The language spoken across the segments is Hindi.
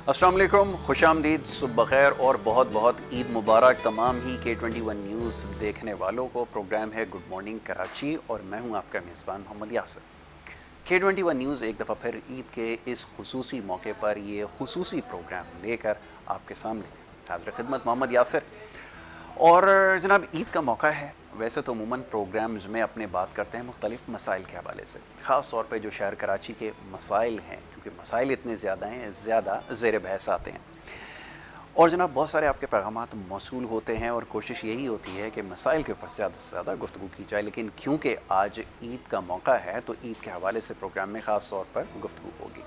अस्सलाम वालेकुम, खुशामदीद, सुबह खैर और बहुत बहुत ईद मुबारक तमाम ही K21 न्यूज़ देखने वालों को। प्रोग्राम है गुड मॉर्निंग कराची और मैं हूं आपका मेज़बान मोहम्मद यासिर। K21 न्यूज़ एक दफ़ा फिर ईद के इस खुसूसी मौके पर ये खुसूसी प्रोग्राम लेकर आपके सामने हाज़िर खिदमत मोहम्मद यासिर। और जनाब ईद का मौका है, वैसे तो अमूमन प्रोग्राम्स में अपने बात करते हैं मुख्तलिफ़ मसाइल के हवाले से, ख़ास तौर पे जो शहर कराची के मसाइल हैं, क्योंकि मसाइल इतने ज़्यादा हैं, ज़्यादा ज़ेर बहस आते हैं। और जनाब बहुत सारे आपके पैगामात मौसूल होते हैं और कोशिश यही होती है कि मसाइल के ऊपर ज़्यादा से ज़्यादा गुफ्तगू की जाए, लेकिन क्योंकि आज ईद का मौका है तो ईद के हवाले से प्रोग्राम में ख़ास तौर पर गुफ्तगू होगी।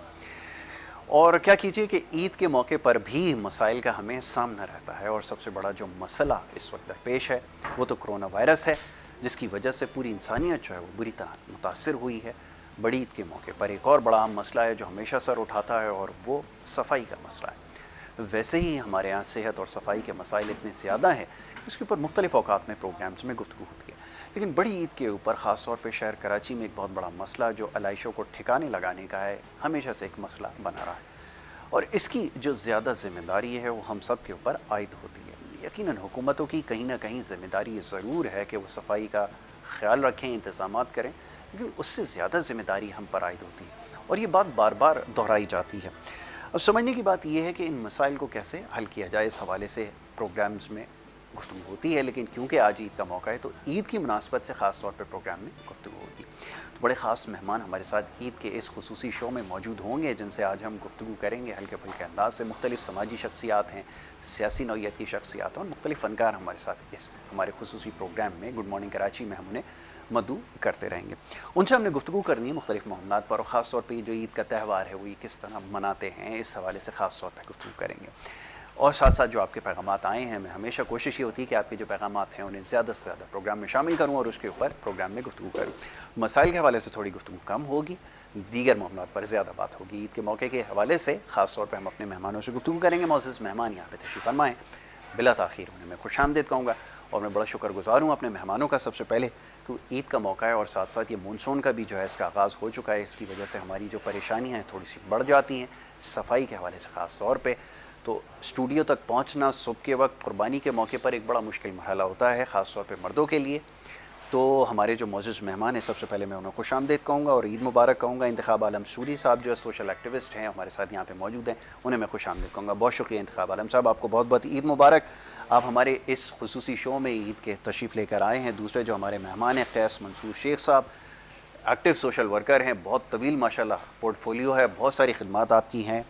और क्या कीजिए कि ईद के मौके पर भी मसाइल का हमें सामना रहता है, और सबसे बड़ा जो मसला इस वक्त दरपेश है वो तो कोरोना वायरस है, जिसकी वजह से पूरी इंसानियत जो है वो बुरी तरह मुतासिर हुई है। बड़ी ईद के मौके पर एक और बड़ा अहम मसला है जो हमेशा सर उठाता है, और वो सफाई का मसला है। वैसे ही हमारे यहाँ सेहत और सफाई के मसाइल इतने ज़्यादा हैं, इसके ऊपर मुख्तलिफ़ औकात में प्रोग्राम्स में गुफ्तगू होती है, लेकिन बड़ी ईद के ऊपर ख़ास तौर पर शहर कराची में एक बहुत बड़ा मसला जो अलाइशों को ठिकाने लगाने का है, हमेशा से एक मसला बना रहा है। और इसकी जो ज़्यादा ज़िम्मेदारी है वो हम सब के ऊपर आयद होती है। यकीनन हुकूमतों की कहीं ना कहीं ज़िम्मेदारी ज़रूर है कि वो सफाई का ख्याल रखें, इंतज़ामात करें, लेकिन उससे ज़्यादा ज़िम्मेदारी हम पर आयद होती है, और ये बात बार बार दोहराई जाती है। अब समझने की बात यह है कि इन मसाइल को कैसे हल किया जाए, इस हवाले से प्रोग्राम्स में गुफ्तगू होती है, लेकिन क्योंकि आज ईद का मौका है तो ईद की मुनासबत से ख़ास तौर पर प्रोग्राम में गुफ्तगू होगी। तो बड़े ख़ास मेहमान हमारे साथ ईद के इस खुसूसी शो में मौजूद होंगे, जिनसे आज हम गुफ्तगू करेंगे हल्के फुल्के अंदाज से। मुख्तलिफ़ समाजी शख्सियात हैं, सियासी नौइयत की शख्सियात और मुख्तलिफ़ फ़नकार हमारे साथ इस हमारे खुसूसी प्रोग्राम में गुड मॉर्निंग कराची में हम उन्हें मदऊ करते रहेंगे। उनसे हमने गुफ्तगू करनी है मुख्तलिफ़ मामलात पर, और ख़ास तौर पर जो ईद का त्यौहार है वो ये किस तरह मनाते हैं, इस हवाले से ख़ास तौर पर गुफ्तगू करेंगे। और साथ साथ जो आपके पैगामात आए हैं, मैं हमेशा कोशिश ये होती है कि आपके जो पैगामात हैं उन्हें ज़्यादा से ज़्यादा प्रोग्राम में शामिल करूँ और उसके ऊपर प्रोग्राम में गुफ्तगू करूँ। मसाइल के हवाले से थोड़ी गुफ्तगू कम होगी, दीगर मामलात पर ज़्यादा बात होगी। ईद के मौके के हवाले से ख़ास तौर पर हम अपने मेहमानों से गुफ्तगू करेंगे। मोअज़्ज़ज़ मेहमान यहाँ पर तशरीफ़ फरमाएँ, बिला ताख़ीर उन्हें मैं खुशामदीद कहूँगा। और मैं बड़ा शुक्रगुज़ार हूँ अपने मेहमानों का, सबसे पहले क्योंकि ईद का मौका है और साथ साथ ये मानसून का भी जो है इसका आगाज़ हो चुका है। इसकी वजह से हमारी जो परेशानियाँ हैं थोड़ी सी बढ़ जाती हैं सफाई के हवाले से ख़ास तौर पे। तो स्टूडियो तक पहुंचना सुबह के वक्त कुर्बानी के मौके पर एक बड़ा मुश्किल मरहला होता है, ख़ास तौर पे मर्दों के लिए। तो हमारे जो मोअज़्ज़ज़ मेहमान हैं, सबसे पहले मैं उन्हें खुशामदीद कहूँगा और ईद मुबारक कहूँगा। इंतखाब आलम सूरी साहब जो है सोशल एक्टिविस्ट हैं, हमारे साथ यहाँ पे मौजूद हैं, उन्हें मैं खुशामदीद कहूँगा। बहुत शुक्रिया इंतखाब आलम साहब, आपको बहुत बहुत ईद मुबारक। आप हमारे इस खुसूसी शो में ईद के तशरीफ़ लेकर आए हैं। दूसरे जो हमारे मेहमान हैं कैस मंसूर शेख साहब, एक्टिव सोशल वर्कर हैं, बहुत तवील माशाल्लाह पोर्टफोलियो है, बहुत सारी खिदमात आपकी हैं,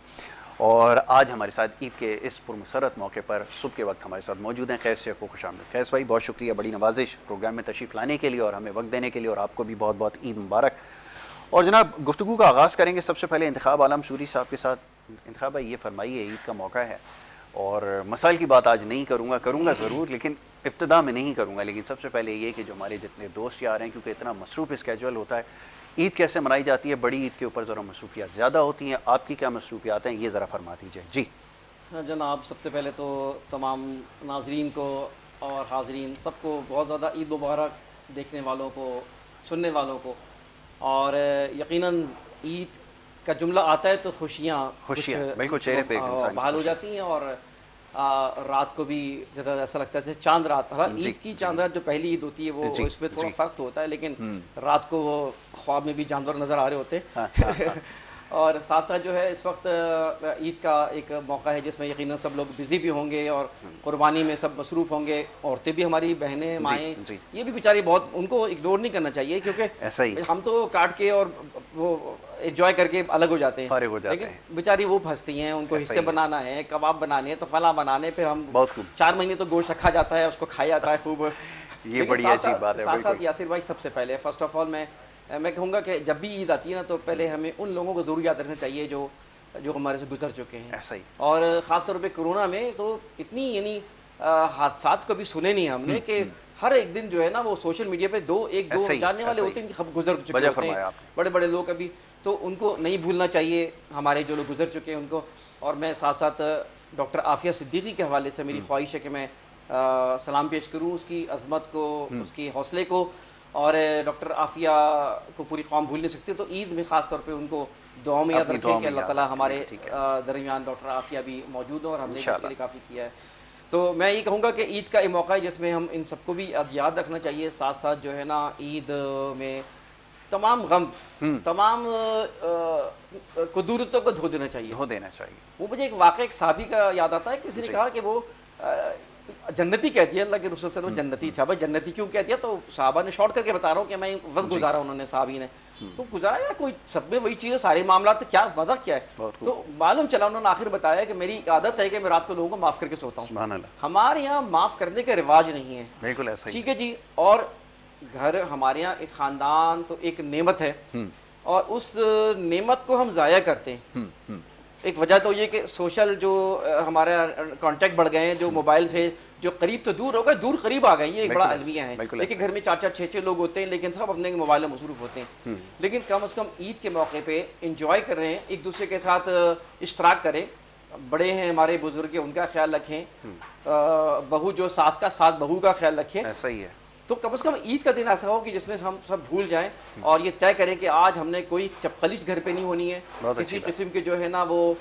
और आज हमारे साथ ईद के इस पुरमसरत मौके पर सुबह के वक्त हमारे साथ मौजूद हैं। कैस शेख को खुशामदीद। कैस भाई बहुत शुक्रिया, बड़ी नवाजिश प्रोग्राम में तशरीफ़ लाने के लिए और हमें वक्त देने के लिए, और आपको भी बहुत बहुत ईद मुबारक। और जनाब गुफ्तगू का आगाज़ करेंगे सबसे पहले इंतखाब आलम सूरी साहब के साथ। इंतखाब भाई ये फरमाइए, ईद का मौका है और मसाइल की बात आज नहीं करूँगा ज़रूर, लेकिन इब्तिदा में नहीं करूँगा, लेकिन सबसे पहले ये कि जो हमारे जितने दोस्त यार हैं, क्योंकि इतना मसरूफ़ स्केजुअल होता है, ईद कैसे मनाई जाती है, बड़ी ईद के ऊपर ज़रा मसरूफियात ज़्यादा होती हैं, आपकी क्या मसरूफियात हैं ये ज़रा फरमा दीजिए जी। जनाब सबसे पहले तो तमाम नाजरीन को और हाजरीन सबको बहुत ज़्यादा ईद मुबारक, देखने वालों को, सुनने वालों को। और यकीनन ईद का जुमला आता है तो खुशियाँ बिल्कुल चेहरे पे बहाल हो जाती हैं, और रात को भी ज़्यादा ऐसा लगता है जैसे चांद रात। हाँ, ईद की चांद रात जो पहली ईद होती है वो इसमें थोड़ा फ़र्क तो होता है, लेकिन रात को वो ख्वाब में भी जानवर नज़र आ रहे होते हैं। हाँ। और साथ साथ जो है इस वक्त ईद का एक मौका है जिसमें यकीनन सब लोग बिज़ी भी होंगे और कुर्बानी में सब मसरूफ़ होंगे। औरतें भी, हमारी बहनें, माएँ, ये भी बेचारी बहुत, उनको इग्नोर नहीं करना चाहिए, क्योंकि ऐसा ही हम तो काट के और वो एंजॉय करके अलग हो जाते हैं, लेकिन बेचारी वो फंसती हैं, उनको हिस्से बनाना है, कबाब बनाने हैं, तो फला बनाने, फिर हम 4 महीने तो गोश्त रखा जाता है, उसको खाया जाता है खूब। ये बड़ी अजीब बात है। साथ साथ यासिर भाई, सबसे पहले फर्स्ट ऑफ ऑल मैं कहूँगा कि जब भी ईद आती है ना, तो पहले हमें उन लोगों को ज़रूर याद रखना चाहिए जो हमारे से गुजर चुके हैं। ऐसा ही। और ख़ास तौर पे कोरोना में तो इतनी यानी हादसात कभी सुने नहीं हमने कि हर एक दिन जो है ना वो सोशल मीडिया पे दो जानने वाले होते हैं, गुजर चुके होते हैं, बड़े बड़े लोग अभी, तो उनको नहीं भूलना चाहिए, हमारे जो लोग गुजर चुके हैं उनको। और मैं साथ साथ डॉक्टर आफिया सिद्दीकी के हवाले से मेरी ख्वाहिश है कि मैं सलाम पेश करूँ उसकी अज़मत को, उसकी हौसले को। और डॉक्टर आफिया को पूरी कौम भूल नहीं सकती, तो ईद में ख़ास तौर पे उनको दुआ में याद अपनी रखें दुआ कि में अल्लाह याद ताला रखें। हमारे ठीक है, दरमियान डॉक्टर आफिया भी मौजूद हों और हमने भी इंशाल्लाह। उसके लिए काफ़ी किया है। तो मैं ये कहूँगा कि ईद का एक मौका है जिसमें हम इन सबको भी याद रखना चाहिए, साथ साथ जो है ना ईद में तमाम गम, हुँ, तमाम कुदूरतों को धो देना चाहिए। धो देना चाहिए। वो मुझे एक वाक़या एक सहाबी का याद आता है, किसी ने जी, कहा कि वो जन्नती कह दिया, अल्लाह के रसूल सल्लल्लाहु अलैहि वसल्लम जन्नती था। भाई जन्नती क्यों कह दिया? तो साहबा ने शॉर्ट करके बता रहा हूँ कि मैं वक़्त जी, गुज़ारा उन्होंने साहबी ने। तो गुज़ारा यार कोई सब में वही चीज़ है, सारे मामलात तो क्या वजह क्या है? बहुत खूब। तो मालूम चला उन्होंने आखिर बताया कि मेरी आदत है कि मैं रात को लोगों को माफ़ करके सोता हूँ। सुभान अल्लाह। हमारे यहाँ माफ़ करने का रिवाज नहीं है। बिल्कुल ऐसा ही ठीक है। है जी। और घर हमारे यहाँ एक ख़ानदान तो एक नेमत है हुँ, और उस नेमत को हम ज़ाया करते हैं। हुँ, हुँ, एक वजह तो ये कि सोशल जो हमारे कांटेक्ट बढ़ गए हैं, जो मोबाइल से जो करीब तो दूर हो गए, दूर करीब आ गए, ये एक बड़ा बिल्कुल ऐसा, अलमिया है। बिल्कुल देखिए ऐसा। घर में 4-4 6-6 लोग होते हैं, लेकिन सब अपने मोबाइल में मसरूफ़ होते हैं। हुँ, लेकिन कम से कम ईद के मौके पे इंजॉय कर रहे हैं, एक दूसरे के साथ इश्तराक करें। बड़े हैं हमारे बुजुर्ग, उनका ख्याल रखें। बहू जो सास का, सास बहू का ख्याल रखें। ऐसा ही है। तो कम से कम ईद का दिन ऐसा हो कि जिसमें हम सब भूल जाएं और ये तय करें कि आज हमने कोई चपखलिश घर पे नहीं होनी है, बहुत अच्छी किसी बात। किस्म के जो है ना वो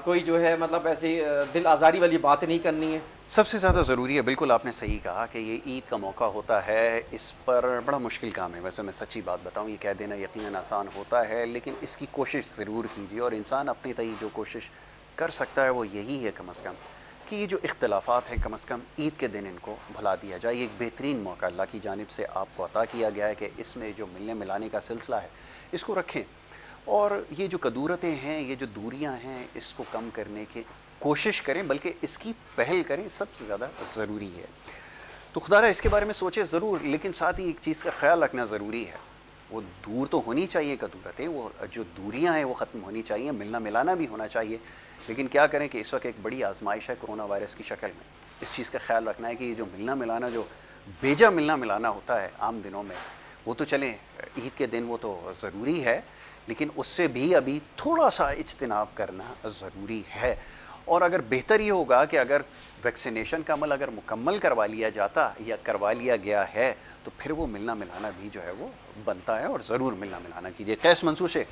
कोई जो है मतलब ऐसी दिल आज़ारी वाली बात नहीं करनी है। सबसे ज़्यादा ज़रूरी है, बिल्कुल आपने सही कहा कि ये ईद का मौका होता है, इस पर बड़ा मुश्किल काम है। वैसे मैं सच्ची बात बताऊँ, ये कह देना यकीनन आसान होता है, लेकिन इसकी कोशिश ज़रूर कीजिए और इंसान अपने तय जो कोशिश कर सकता है वो यही है कम से कम कि ये जो इख्तिलाफ़ात हैं कम से कम ईद के दिन इनको भुला दिया जाए। ये एक बेहतरीन मौका अल्लाह की जानिब से आपको अता किया गया है कि इसमें जो मिलने मिलाने का सिलसिला है इसको रखें और ये जो कदूरतें हैं, ये जो दूरियां हैं, इसको कम करने की कोशिश करें, बल्कि इसकी पहल करें, सबसे ज़्यादा ज़रूरी है। तो खुदारा इसके बारे में सोचें ज़रूर, लेकिन साथ ही एक चीज़ का ख्याल रखना ज़रूरी है। वो दूर तो होनी चाहिए कदूरतें, वो जो दूरियां हैं वो ख़त्म होनी चाहिए, मिलना मिलाना भी होना चाहिए। लेकिन क्या करें कि इस वक्त एक बड़ी आजमाइश है कोरोना वायरस की शक्ल में। इस चीज़ का ख्याल रखना है कि ये जो मिलना मिलाना, जो बेजा मिलना मिलाना होता है आम दिनों में, वो तो चलें ईद के दिन वो तो ज़रूरी है, लेकिन उससे भी अभी थोड़ा सा इज्तिनाब करना ज़रूरी है। और अगर बेहतर ये होगा कि अगर वैक्सीनेशन का अमल अगर मुकम्मल करवा लिया जाता या करवा लिया गया है, तो फिर वो मिलना मिलाना भी जो है वो बनता है और ज़रूर मिलना मिलाना कीजिए। कैस मंसूर से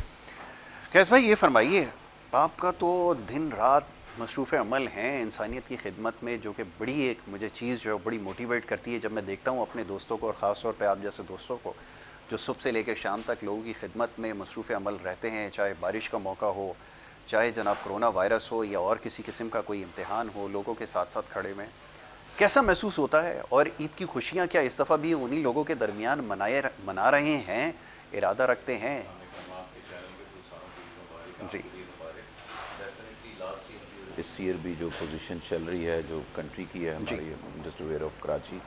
कैस भाई, ये फरमाइए, आपका तो दिन रात मसरूफ़ अमल हैं इंसानियत की खिदमत में, जो कि बड़ी एक मुझे चीज़ जो है बड़ी मोटिवेट करती है जब मैं देखता हूँ अपने दोस्तों को, और ख़ास तौर पे आप जैसे दोस्तों को जो सुबह से लेकर शाम तक लोगों की खिदमत में मसरूफ़ अमल रहते हैं, चाहे बारिश का मौका हो, चाहे जनाब कोरोना वायरस हो या और किसी किस्म का कोई इम्तिहान हो, लोगों के साथ साथ खड़े में कैसा महसूस होता है? और ईद की खुशियाँ क्या इस दफ़ा भी उन्हीं लोगों के दरमियान मना रहे हैं, इरादा रखते हैं? जी इस ईयर भी जो पोजीशन चल रही है, जो कंट्री की है हमारी, जस्ट अवेयर ऑफ कराची,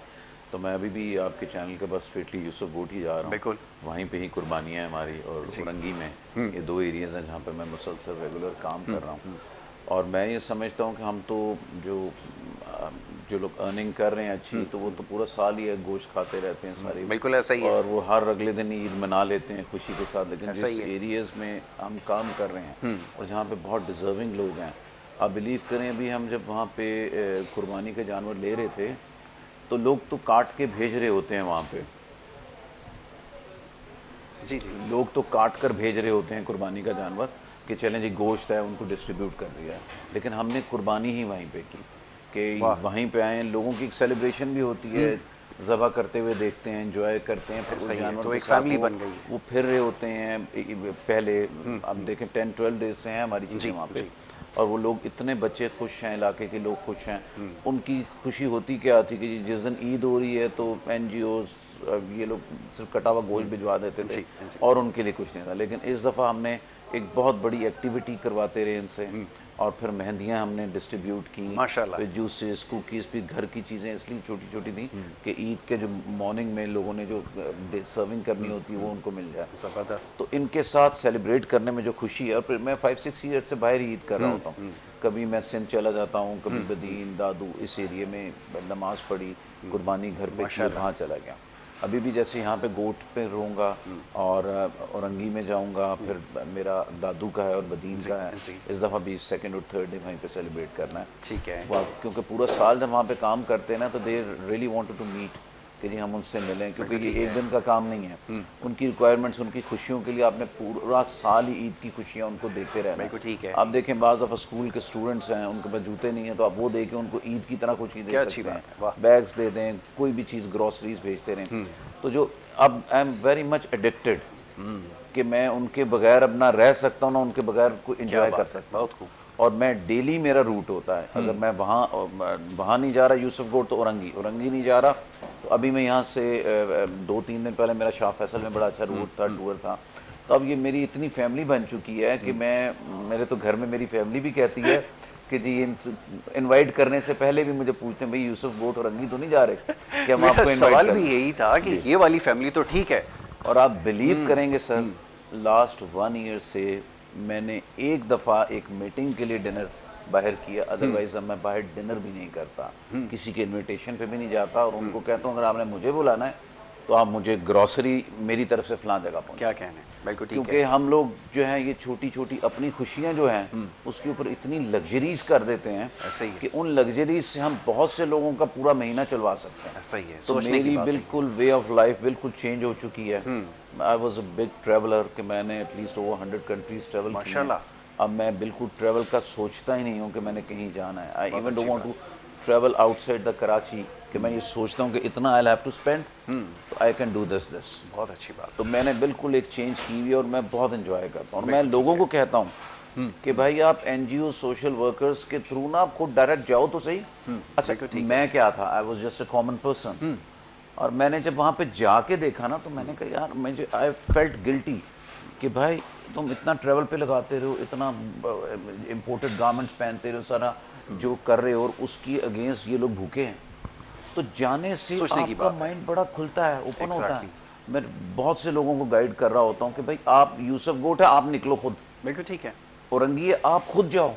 तो मैं अभी भी आपके चैनल के बस स्ट्रेटली यूसुफ बोट ही जा रहा हूँ। बिल्कुल वहीं पे ही कुर्बानियाँ हैं हमारी, और औरंगी में ये दो एरियाज़ हैं जहाँ पे मैं मुसलसल रेगुलर काम कर रहा हूँ। और मैं ये समझता हूँ कि हम तो जो लोग अर्निंग कर रहे हैं अच्छी, तो वो तो पूरा साल ही गोश्त खाते रहते हैं सारे, बिल्कुल ऐसा ही है। और वो हर अगले दिन ईद मना लेते हैं खुशी के साथ। लेकिन ऐसा जिस ही है। एरियाज़ में हम काम कर रहे हैं और जहाँ पे बहुत डिज़र्विंग लोग हैं, आप बिलीव करें, अभी हम जब वहाँ पे कुर्बानी के जानवर ले रहे थे, तो लोग तो काट के भेज रहे होते हैं वहाँ पे, जी जी लोग तो काट कर भेज रहे होते हैं कुर्बानी का जानवर कि चलें जी गोश्त है, उनको डिस्ट्रीब्यूट कर दिया है। लेकिन हमने कुर्बानी ही वहीं पे की कि वहीं पे आए, लोगों की एक सेलिब्रेशन भी होती है, ज़बह करते हुए देखते हैं, एंजॉय करते हैं, फिर उस जानवर तो के एक साथ फैमिली बन गई। वो फिर रहे होते हैं। पहले अब देखें 10-12 डेज से हैं हमारी चीज़ें वहाँ पे, और वो लोग इतने बच्चे खुश हैं, इलाके के लोग खुश हैं। उनकी खुशी होती क्या थी कि जिस दिन ईद हो रही है तो NGOs ये लोग सिर्फ कटा हुआ गोश्त भिजवा देते थे और उनके लिए कुछ नहीं था। लेकिन इस दफ़ा हमने एक बहुत बड़ी एक्टिविटी करवाते रहे इनसे, और फिर मेहंदियाँ हमने डिस्ट्रीब्यूट की, माशाल्लाह। फिर जूसेस, कुकीज़, भी घर की चीज़ें इसलिए छोटी छोटी थी कि ईद के जो मॉर्निंग में लोगों ने जो सर्विंग करनी होती है वो उनको मिल जाए। ज़बरदस्त। तो इनके साथ सेलिब्रेट करने में जो खुशी है, और फिर मैं 5-6 ईयर से बाहर ईद कर रहा होता हूँ। कभी मैं सिंध चला जाता हूँ, कभी बदीन, दादू, इस एरिए में नमाज़ पढ़ी, कुर्बानी घर पे की, वहाँ चला गया। अभी भी जैसे यहाँ पे गोट पे रहूँगा और औरंगी में जाऊँगा, फिर मेरा दादू का है और बदीन का है। इस दफ़ा भी 2nd और 3rd डे वहीं पे सेलिब्रेट करना है। ठीक है। क्योंकि पूरा साल जब वहाँ पे काम करते हैं ना, तो they really wanted to meet, कि जी हम उनसे मिलें, क्योंकि ये एक दिन का काम नहीं है। उनकी रिक्वायरमेंट्स, उनकी खुशियों के लिए आपने पूरा साल ही ईद की खुशियाँ उनको देते रहना। बिल्कुल ठीक है। आप देखें बाज़ दफ़ा स्कूल के स्टूडेंट्स हैं, उनके पास जूते नहीं हैं, तो आप वो दे के उनको ईद की तरह खुशी दे सकते हैं। बैग्स दे दें, कोई भी चीज़, ग्रॉसरीज भेजते रहें। तो जो अब I am very much addicted कि मैं उनके बगैर अब ना रह सकता हूँ ना उनके बगैर को एंजॉय कर सकता हूँ। बहुत खूब। और मैं डेली, मेरा रूट होता है, अगर मैं वहाँ नहीं जा रहा यूसुफगढ़ तो औरंगी नहीं जा रहा। तो अभी मैं यहाँ से 2-3 दिन पहले मेरा शाह फैसल में बड़ा अच्छा रूट था, टूर था। तो अब ये मेरी इतनी फैमिली बन चुकी है कि मेरे तो घर में मेरी फैमिली भी कहती है कि जी इनवाइट करने से पहले भी मुझे पूछते हैं, भाई यूसुफगढ़ औरंगी तो नहीं जा रहे कि हम आपको इनवाइट सवाल भी यही था कि ये वाली फैमिली तो ठीक है। और आप बिलीव करेंगे सर, लास्ट 1 ईयर से मैंने एक दफ़ा एक मीटिंग के लिए डिनर बाहर किया, अदरवाइज अब मैं बाहर डिनर भी नहीं करता, किसी के इनविटेशन पे भी नहीं जाता। और उनको कहता हूँ अगर आपने मुझे बुलाना है तो आप मुझे ग्रॉसरी मेरी तरफ से फलां जगह पहुँचे। क्या कहना है, बिल्कुल ठीक है। क्योंकि हम लोग जो हैं ये छोटी छोटी अपनी खुशियाँ जो हैं उसके ऊपर इतनी लग्जरीज कर देते हैं ऐसा ही है। कि उन लग्जरीज से हम बहुत से लोगों का पूरा महीना चलवा सकते हैं। ऐसा ही है, तो सोचने की मेरी बात है। बिल्कुल वे ऑफ लाइफ बिल्कुल चेंज हो चुकी है। I was a big traveller कि मैंने एटलीस्ट ओवर 100 कंट्रीज ट्रैवल किया। माशाल्लाह। अब मैं बिल्कुल ट्रैवल का सोचता ही नहीं हूँ कि मैंने कहीं जाना है। I even don't want to travel outside the Karachi, कि मैं ये सोचता हूँ कि इतना आई हैव टू स्पेंड तो आई कैन डू दिस। बहुत अच्छी बात। तो मैंने बिल्कुल एक चेंज की हुई है और मैं बहुत एंजॉय करता हूँ। और मैं लोगों को कहता हूँ कि भाई आप एनजीओ सोशल वर्कर्स के थ्रू ना आप खुद डायरेक्ट जाओ तो सही। अच्छा मैं क्या था, I was just a common person. और मैंने जब वहाँ पे जाके देखा ना तो मैंने कहा यार मुझे आई फेल्ट गिल्टी कि भाई तुम इतना ट्रैवल पे लगाते रहो, इतना इम्पोर्टेड गारमेंट्स पहनते रहो, सारा जो कर रहे हो और उसकी अगेंस्ट ये लोग भूखे हैं। तो जाने से आपका माइंड बड़ा खुलता है, ओपन होता है। मैं बहुत से लोगों को गाइड कर रहा होता हूँ कि भाई आप यूसुफगढ़ है, आप निकलो खुद, बिल्कुल ठीक है। औरंगी है, आप खुद जाओ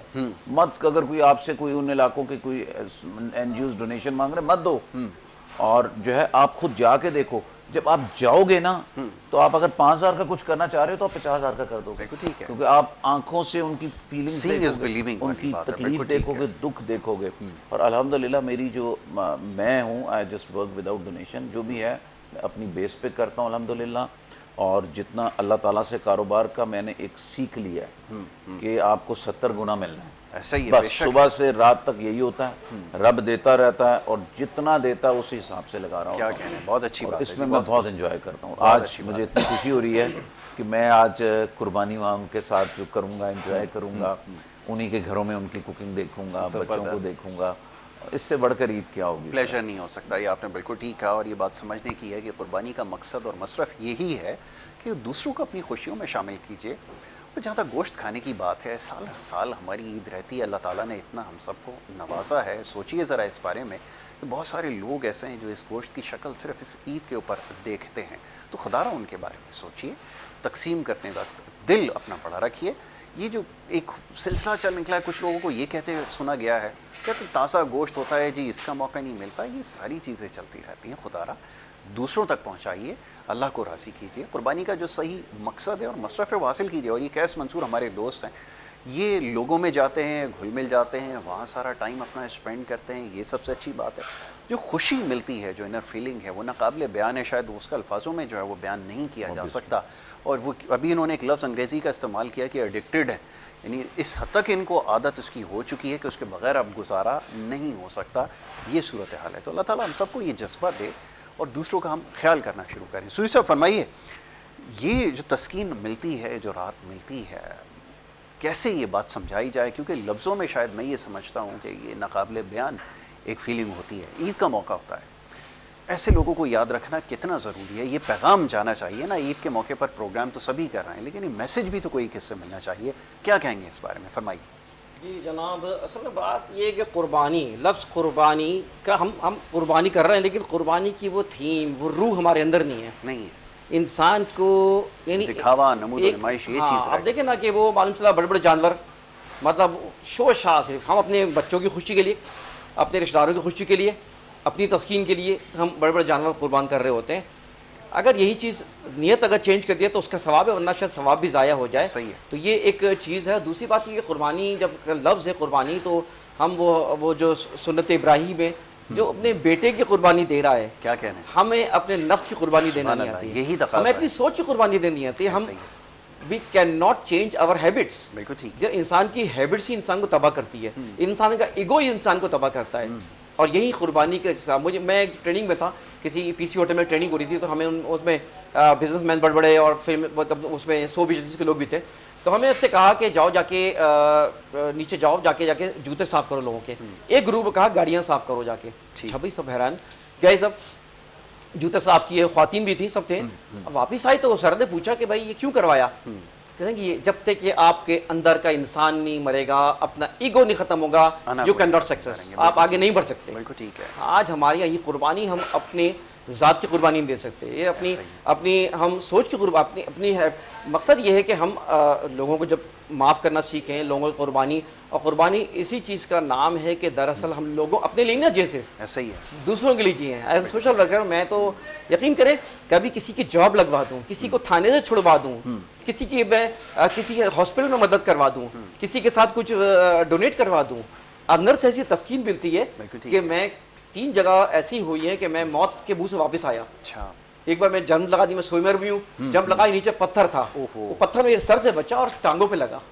मत, अगर कोई आपसे कोई उन इलाकों के कोई एनजीओ डोनेशन मांग रहे मत दो। और जो है आप खुद जाके देखो, जब आप जाओगे ना तो आप अगर 5,000 का कुछ करना चाह रहे हो तो आप 50,000 का कर दोगे। ठीक है। क्योंकि आप आंखों से उनकी फीलिंग्स देखोगे, उनकी तकलीफ देखोगे, दुख देखोगे। और अल्हम्दुलिल्लाह मेरी जो मैं हूँ, I just work without donation, जो भी है मैं अपनी बेस पे करता हूँ अल्हम्दुलिल्लाह। और जितना अल्लाह ताला से कारोबार का मैंने एक सीख लिया है कि आपको 70 गुना मिलना है। ऐसा ही है, बस सुबह से रात तक यही होता है, रब देता रहता है और जितना देता है उसी हिसाब से लगा रहा हूँ। क्या कहना है, बहुत अच्छी बात है। इसमें मैं बहुत एंजॉय करता हूँ। आज मुझे इतनी खुशी हो रही है कि मैं आज कुर्बानी वहाँ उनके साथ जो करूँगा, एंजॉय करूँगा, उन्हीं के घरों में उनकी कुकिंग देखूँगा, बच्चों को देखूँगा। इससे बढ़कर ईद क्या होगी? प्लेजर नहीं हो सकता। ये आपने बिल्कुल ठीक कहा। और ये बात समझने की है कि कुर्बानी का मकसद और मसरफ़ यही है कि दूसरों को अपनी खुशियों में शामिल कीजिए। और जहाँ तक गोश्त खाने की बात है, साल हर साल हमारी ईद रहती है। अल्लाह ताला ने इतना हम सबको नवाजा है। सोचिए ज़रा इस बारे में कि बहुत सारे लोग ऐसे हैं जो इस गोश्त की शक्ल सिर्फ इस ईद के ऊपर देखते हैं। तो खुदारा उनके बारे में सोचिए। तकसीम करने वक्त दिल अपना बड़ा रखिए। ये जो एक सिलसिला चल निकला है, कुछ लोगों को ये कहते हुए सुना गया है क्या तो ताज़ा गोश्त होता है जी, इसका मौका नहीं मिलता। ये सारी चीज़ें चलती रहती हैं। खुदारा दूसरों तक पहुंचाइए, अल्लाह को राज़ी कीजिए, कुर्बानी का जो सही मकसद है और मसरफ़ है वो हासिल कीजिए। और ये कैस मंसूर हमारे दोस्त हैं, ये लोगों में जाते हैं, घुल मिल जाते हैं, वहाँ सारा टाइम अपना स्पेंड करते हैं। ये सबसे अच्छी बात है। जो खुशी मिलती है, जो इनर फीलिंग है, वो नाकाबिले बयान है। शायद उसका अल्फाजों में जो है वो बयान नहीं किया जा सकता। और वो अभी इन्होंने एक लफ्ज़ अंग्रेज़ी का इस्तेमाल किया कि एडिक्टेड है, यानी इस हद तक इनको आदत उसकी हो चुकी है कि उसके बगैर अब गुजारा नहीं हो सकता। ये सूरत हाल है। तो अल्लाह ताला हम सबको ये जज्बा दे और दूसरों का हम ख्याल करना शुरू करें। सूरी साहब फरमाइए, ये जो तस्कीन मिलती है, जो राहत मिलती है, कैसे ये बात समझाई जाए? क्योंकि लफ्ज़ों में शायद मैं ये समझता हूँ कि ये नाकाबिले बयान एक फीलिंग होती है। ईद का मौका होता है, ऐसे लोगों को याद रखना कितना ज़रूरी है। ये पैगाम जाना चाहिए ना। ईद के मौके पर प्रोग्राम तो सभी कर रहे हैं, लेकिन ये मैसेज भी तो कोई किससे मिलना चाहिए। क्या कहेंगे इस बारे में? फरमाइए। जी जनाब, असल में बात ये है कि कुर्बानी, लफ्ज़ कुर्बानी का हम कुर्बानी कर रहे हैं, लेकिन कुर्बानी की वो थीम, वो रूह हमारे अंदर नहीं है। नहीं है। इंसान को यानी दिखावा, नमूद नुमाइश, ये चीज़। अब देखें ना कि वो मालूम चला बड़े बड़े जानवर, मतलब शोशाह सिर्फ हम अपने बच्चों की खुशी के लिए, अपने रिश्तेदारों की खुशी के लिए, अपनी तस्कीन के लिए हम बड़े बड़े जानवर कुर्बान कर रहे होते हैं। अगर यही चीज़ नीयत अगर चेंज कर दिया तो उसका सवाब है, वरना शायद सवाब भी ज़ाया हो जाए। सही है। तो ये एक चीज़ है। दूसरी बात ये कुर्बानी, जब लफ्ज़ है कुर्बानी, तो हम वो जो सुन्नत इब्राहीम है जो अपने बेटे की कुर्बानी दे रहा है, क्या कहना है, हमें अपने नफ्स की कुर्बानी देना नहीं सुभान आती, अल्लाह, यही तकाज़ा हमें है। अपनी सोच की कुर्बानी देनी आती है। हम ऐसा ही है। We can not change our habits. बिल्कुल ठीक जो इंसान की हैबिट्स ही इंसान को तबाह करती है, इंसान का ईगो ही इंसान को तबाह करता है। और यही कुर्बानी के साथ मैं एक ट्रेनिंग में था, किसी पीसी होटल में ट्रेनिंग हो रही थी, तो हमें उसमें बिजनेसमैन बड़े बड़े और फिल्म मतलब उसमें 100 बिजनेस के लोग भी थे। तो हमें उससे कहा कि जाओ जाके नीचे जाओ, जाके जूते साफ करो लोगों के। एक ग्रुप कहा गाड़ियाँ साफ करो जाके। अच्छा भाई, सब हैरान गए, सब जूते साफ किए, ख्वातीन भी थी, सब थे। वापिस आए तो सर ने पूछा कि भाई ये क्यों करवाया? कहते हैं कि ये जब तक ये आपके अंदर का इंसान नहीं मरेगा, अपना ईगो नहीं खत्म होगा, यू कैन नॉट सक्सेस, आप आगे नहीं बढ़ सकते। बिल्कुल ठीक है। आज हमारी यहाँ ये कुर्बानी, हम अपने ज़ात की कुर्बानी नहीं दे सकते, ये अपनी हम सोच की कुर्बानी अपनी है। मकसद ये है कि हम लोगों को जब माफ़ करना सीखें, लोगों की कुर्बानी, और कुर्बानी इसी चीज़ का नाम है कि दरअसल हम लोगों अपने लिए ना जिए, सिर्फ ऐसा ही है। दूसरों के लिए जिए। एज सोशल वर्कर मैं तो यकीन करें, कभी किसी की जॉब लगवा दूं, किसी को थाने से छुड़वा दूं, किसी की मैं किसी हॉस्पिटल में मदद करवा दूं, किसी के साथ कुछ डोनेट करवा दूं, अंदर से ऐसी तस्कीन मिलती है कि मैं 3 जगह ऐसी हुई है कि मैं मौत के मुंह से वापस आया। अच्छा, एक बार मैं जंप लगा दी, मैं स्विमर भी हूँ, जंप लगाई, नीचे पत्थर था, वो पत्थर मेरे सर से बचा और टांगों पे लगा।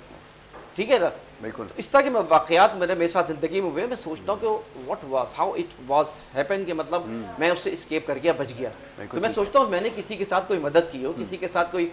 ठीक है ना? बिल्कुल। तो इस तरह के वाकयात मेरे साथ ज़िंदगी में हुए। मैं सोचता हूँ कि what was, how it was happen, कि मतलब मैं उससे एस्केप कर गया, बच गया। तो मैं सोचता हूँ मैंने किसी के साथ कोई मदद की हो, किसी के साथ कोई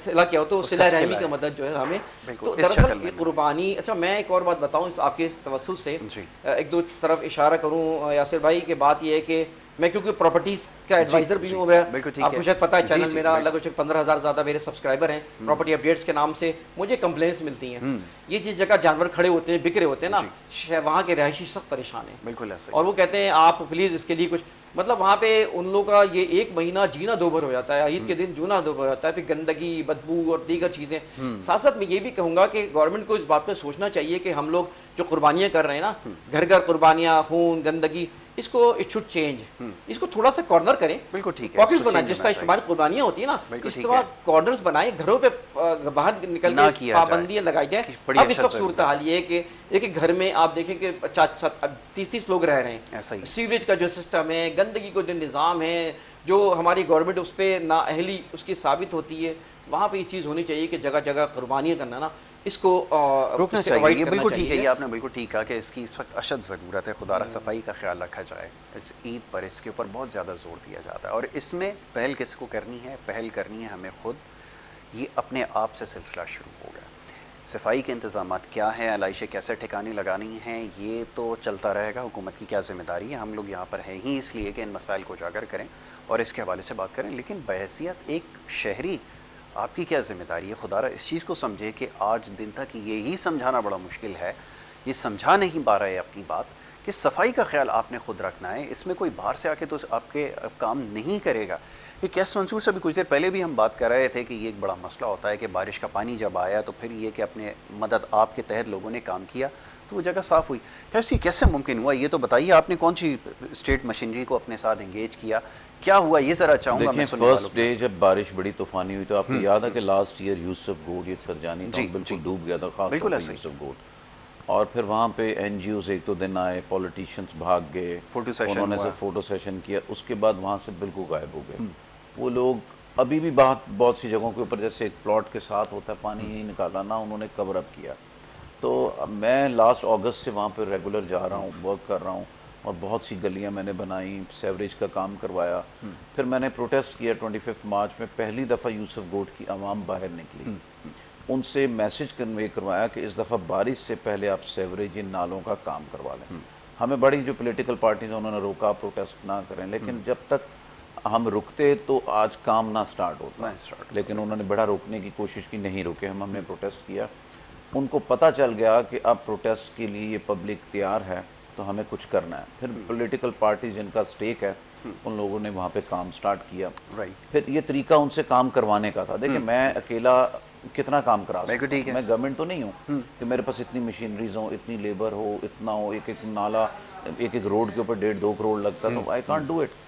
सिला किया हो, तो सिला रहमी की मदद जो है हमें, तो दरअसल ये कुर्बानी। अच्छा, मैं एक और बात बताऊँ इस आपके इस तवज्जुह से, एक दो तरफ इशारा करूँ यासिर भाई, की बात ये है कि मैं क्योंकि प्रॉपर्टीज़ का एडवाइज़र भी हूँ, आपको शायद पता है, चैनल मेरा लगभग 15,000 ज़्यादा मेरे सब्सक्राइबर हैं। प्रॉपर्टी अपडेट्स के नाम से मुझे कंप्लेंट्स मिलती हैं। ये जिस जगह जानवर खड़े होते हैं, बिक रहे होते हैं ना, वहाँ के रहायशी सख्त परेशान हैं। बिल्कुल ऐसा। और वो कहते हैं आप प्लीज़ इसके लिए कुछ, मतलब वहाँ पे उन लोगों का ये 1 महीना जीना दोभर हो जाता है, ईद के दिन जूना दोभर हो जाता है, फिर गंदगी, बदबू और दीगर चीज़ें। साथ साथ मैं ये भी कहूँगा कि गवर्नमेंट को इस बात पर सोचना चाहिए कि हम लोग जो कुर्बानियाँ कर रहे हैं ना, घर घर कुर्बानियाँ, खून, गंदगी, इसको इट शुड चेंज, इसको थोड़ा सा कॉर्नर करें। बिल्कुल ठीक है। पॉकेट्स बनाएं, जिस तरह हमारी कुर्बानियाँ होती है ना, इस तरह कॉर्नर्स बनाए, घरों पे बाहर निकल के पाबंदियाँ लगाई जाए। अब इस वक्त सूरत हाल ये है कि एक घर में आप देखें कि 30-30 लोग रह रहे हैं। सीवरेज का जो सिस्टम है, गंदगी का जो निज़ाम है, जो हमारी गवर्नमेंट उस पर नाअहली उसकी साबित होती है, वहाँ पे ये चीज़ होनी चाहिए कि जगह जगह कुर्बानियाँ करना ना, इसको रोकना चाहिए। ये बिल्कुल ठीक है, ये आपने बिल्कुल ठीक कहा कि इसकी इस वक्त अशद ज़रूरत है। खुदारा सफाई का ख्याल रखा जाए इस ईद पर, इसके ऊपर बहुत ज़्यादा जोर दिया जाता है। और इसमें पहल किसको करनी है? पहल करनी है हमें खुद। ये अपने आप से सिलसिला शुरू हो गया। सफाई के इंतज़ाम क्या हैं, आलाइशें कैसे ठिकाने लगानी हैं, ये तो चलता रहेगा। हुकूमत की क्या ज़िम्मेदारी है? हम लोग यहाँ पर हैं ही इसलिए कि इन मसाइल को उजागर करें और इसके हवाले से बात करें। लेकिन बहैसियत एक शहरी आपकी क्या ज़िम्मेदारी है? खुदारा इस चीज़ को समझे कि आज दिन तक यही समझाना बड़ा मुश्किल है, ये समझा नहीं पा रहे अपनी बात कि सफाई का ख्याल आपने खुद रखना है। इसमें कोई बाहर से आके तो आपके काम नहीं करेगा। ये कैस मंसूर से भी कुछ देर पहले भी हम बात कर रहे थे कि ये एक बड़ा मसला होता है कि बारिश का पानी जब आया तो फिर ये कि अपने मदद आपके तहत लोगों ने काम किया तो वो जगह साफ़ हुई। कैसे मुमकिन हुआ? ये तो बताइए, आपने कौन सी स्टेट मशीनरी को अपने साथ इंगेज किया, क्या हुआ, ये ज़रा चाहूँगा मैं सुनने वालों को। फर्स्ट डे जब बारिश बड़ी तूफानी हुई तो आपको याद है कि लास्ट ईयर यूसुफ गोड, ये सरजानी बिल्कुल डूब गया था, खास तौर पे यूसुफ गोड। और फिर वहाँ पे NGOs 1-2 दिन आए, पॉलिटिशियंस भाग गए, उन्होंने से फ़ोटो सेशन किया, उसके बाद वहाँ से बिल्कुल गायब हो गए वो लोग। अभी भी बहुत सी जगहों के ऊपर जैसे एक प्लॉट के साथ होता है, पानी ही निकाला ना, उन्होंने कवर अप किया। तो मैं लास्ट अगस्त से वहाँ पर रेगुलर जा रहा हूँ, वर्क कर रहा हूँ, और बहुत सी गलियां मैंने बनाई, सेवरेज का काम करवाया। फिर मैंने प्रोटेस्ट किया 25 मार्च में, पहली दफ़ा यूसुफ गोड की आवाम बाहर निकली, उनसे मैसेज कन्वे करवाया कि इस दफ़ा बारिश से पहले आप सेवरेज इन नालों का काम करवा लें। हमें बड़ी जो पॉलिटिकल पार्टीज हैं उन्होंने रोका, प्रोटेस्ट ना करें, लेकिन जब तक हम रुकते तो आज काम ना स्टार्ट होता। लेकिन उन्होंने बड़ा रोकने की कोशिश की, नहीं रुके, हमने प्रोटेस्ट किया। उनको पता चल गया कि अब प्रोटेस्ट के लिए ये पब्लिक तैयार है तो हमें कुछ करना है। फिर पॉलिटिकल पार्टी जिनका स्टेक है उन लोगों ने वहाँ पे काम स्टार्ट किया। फिर ये तरीका उनसे काम करवाने का था। देखिए मैं अकेला कितना काम करा सकता हूँ, मैं गवर्नमेंट तो नहीं हूँ कि मेरे पास इतनी मशीनरीज हो, इतनी लेबर हो, इतना हो, एक नाला, एक रोड के ऊपर 1.5-2 करोड़ लगता, तो आई कांट डू इट।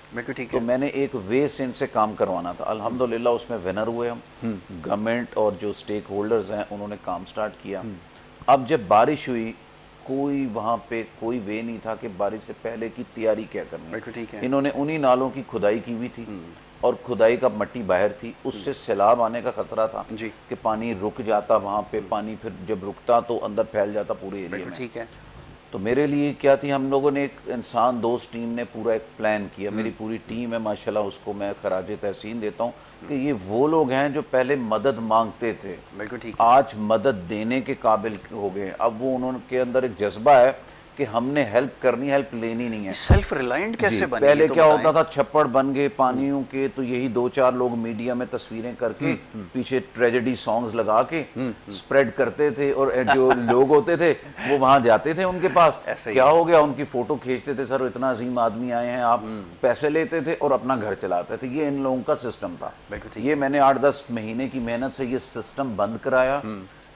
तो मैंने एक वे से इनसे काम करवाना था। अल्हम्दुलिल्लाह उसमें विनर हुए हम। गवर्नमेंट और जो स्टेक होल्डर्स हैं उन्होंने काम स्टार्ट किया। अब जब बारिश हुई, कोई वहाँ पे कोई वे नहीं था कि बारिश से पहले की तैयारी क्या करनी बिल्कुल ठीक है। इन्होंने उन्हीं नालों की खुदाई की हुई थी और खुदाई का मट्टी बाहर थी, उससे सैलाब आने का खतरा था जी। कि पानी रुक जाता वहाँ पे, पानी फिर जब रुकता तो अंदर फैल जाता पूरे एरिया बिल्कुल में। ठीक है। तो मेरे लिए क्या थी, हम लोगों ने एक इंसान दोस्त टीम ने पूरा एक प्लान किया, मेरी पूरी टीम है माशाल्लाह, उसको मैं खराज तहसीन देता हूँ कि ये वो लोग हैं जो पहले मदद मांगते थे, बिल्कुल ठीक है। आज मदद देने के काबिल हो गए। अब वो उन्होंने अंदर एक जज्बा है कि हमने हेल्प करनी, हेल्प लेनी नहीं है। सेल्फ रिलायंट कैसे बने? पहले ये तो क्या बताएं। होता था, छप्पड़ बन गए पानियों के, तो यही 2-4 लोग मीडिया में तस्वीरें करके पीछे ट्रेजेडी सॉन्ग्स लगा के स्प्रेड करते थे, और जो लोग होते थे वो वहां जाते थे उनके पास, ऐसे ही क्या हो गया, उनकी फोटो खींचते थे, सर इतना अजीम आदमी आए हैं, आप पैसे लेते थे और अपना घर चलाते थे। ये इन लोगों का सिस्टम था। बिल्कुल ठीक। ये मैंने 8-10 महीने की मेहनत से ये सिस्टम बंद कराया,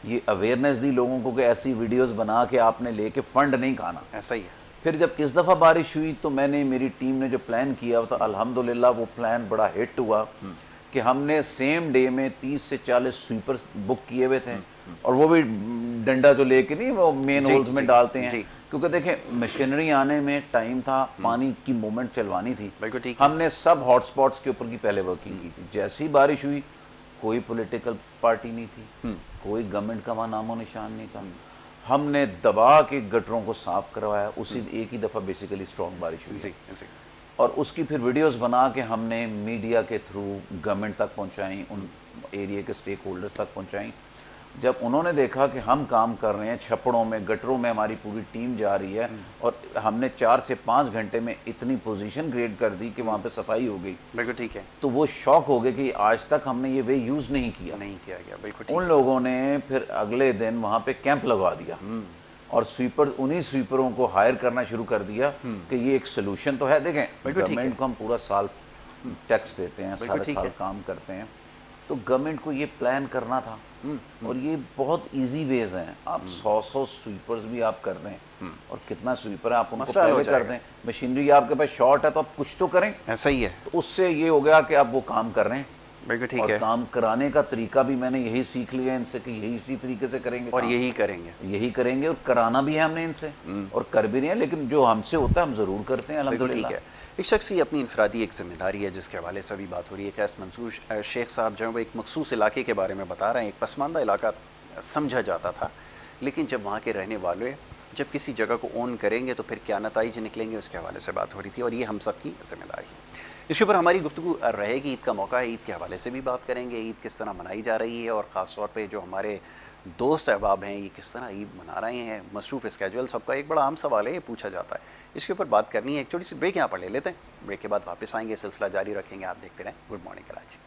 ये अवेयरनेस दी लोगों को कि ऐसी वीडियोस बना के आपने लेके फंड नहीं खाना। ऐसा ही है। फिर जब इस दफ़ा बारिश हुई तो मैंने, मेरी टीम ने जो प्लान किया तो अल्हम्दुलिल्लाह वो प्लान बड़ा हिट हुआ कि हमने सेम डे में 30 से 40 स्वीपर बुक किए हुए थे, और वो भी डंडा जो लेके नहीं वो मेन जी, होल्स में जी, डालते हैं, जी। क्योंकि देखें मशीनरी आने में टाइम था, पानी की मूवमेंट चलवानी थी। बिल्कुल ठीक है। हमने सब हॉटस्पॉट्स के ऊपर की पहले वर्किंग की थी। जैसी बारिश हुई कोई पॉलिटिकल पार्टी नहीं थी, कोई गवर्नमेंट का वहाँ नामो निशान नहीं था, हमने दबा के गटरों को साफ करवाया। उसी एक ही दफ़ा बेसिकली स्ट्रॉन्ग बारिश हुई जी जी। और उसकी फिर वीडियोस बना के हमने मीडिया के थ्रू गवर्नमेंट तक पहुंचाई, उन एरिया के स्टेक होल्डर्स तक पहुंचाई। जब उन्होंने देखा कि हम काम कर रहे हैं, छप्पड़ों में गटरों में हमारी पूरी टीम जा रही है, और हमने 4 से 5 घंटे में इतनी पोजीशन क्रिएट कर दी कि वहाँ पे सफाई हो गई, बिल्कुल ठीक है। तो वो शॉक हो गए कि आज तक हमने ये वे यूज़ नहीं किया। नहीं किया गया। बिल्कुल ठीक। उन लोगों ने फिर अगले दिन वहाँ पे कैंप लगवा दिया और स्वीपर, उन्हीं स्वीपरों को हायर करना शुरू कर दिया कि ये एक सोल्यूशन तो है। देखें बिल्कुल ठीक गवर्नमेंट को हम पूरा साल टैक्स देते हैं, बिल्कुल सारे ठीक साल है। काम करते हैं, तो गवर्नमेंट को ये प्लान करना था। और ये बहुत इजी वेज हैं, आप 100 स्वीपर्स भी आप कर दें, और कितना स्वीपर है आप उनको मसला हल हो पहले कर जाएगा। दें, मशीनरी आपके पास शॉर्ट है तो आप कुछ तो करें। ऐसा ही है। तो उससे ये हो गया कि आप वो काम कर रहे हैं, बिल्कुल ठीक और है। काम कराने का तरीका भी मैंने यही सीख लिया इनसे कि यही इसी तरीके से करेंगे और काम। यही करेंगे। यही करेंगे, और कराना भी है हमने इनसे, और कर भी रहे हैं, लेकिन जो हमसे होता है हम ज़रूर करते हैं बिल्कुल ठीक अल्हम्दुलिल्लाह। है। एक शख्स की अपनी इनफरादी एक जिम्मेदारी है जिसके हवाले से अभी बात हो रही है। कैस मंसूर शेख साहब जो है वो एक मखसूस इलाके के बारे में बता रहे हैं। एक पसमानदा इलाका समझा जाता था, लेकिन जब वहाँ के रहने वाले जब किसी जगह को ओन करेंगे तो फिर क्या नताइज निकलेंगे, उसके हवाले से बात हो रही थी, और ये हम सब की जिम्मेदारी है। इसके ऊपर हमारी गुफ्तगू रहेगी। ईद का मौका है, ईद के हवाले से भी बात करेंगे, ईद किस तरह मनाई जा रही है, और ख़ास तौर पे जो हमारे दोस्त अहबाब हैं ये किस तरह ईद मना रहे हैं। मसरूफ़ स्केजुअल सबका एक बड़ा आम सवाल है, ये पूछा जाता है, इसके ऊपर बात करनी है। एक छोटी सी ब्रेक यहाँ पर ले लेते हैं, ब्रेक के बाद वापस आएंगे, सिलसिला जारी रखेंगे। आप देखते रहें गुड मॉर्निंग कराची।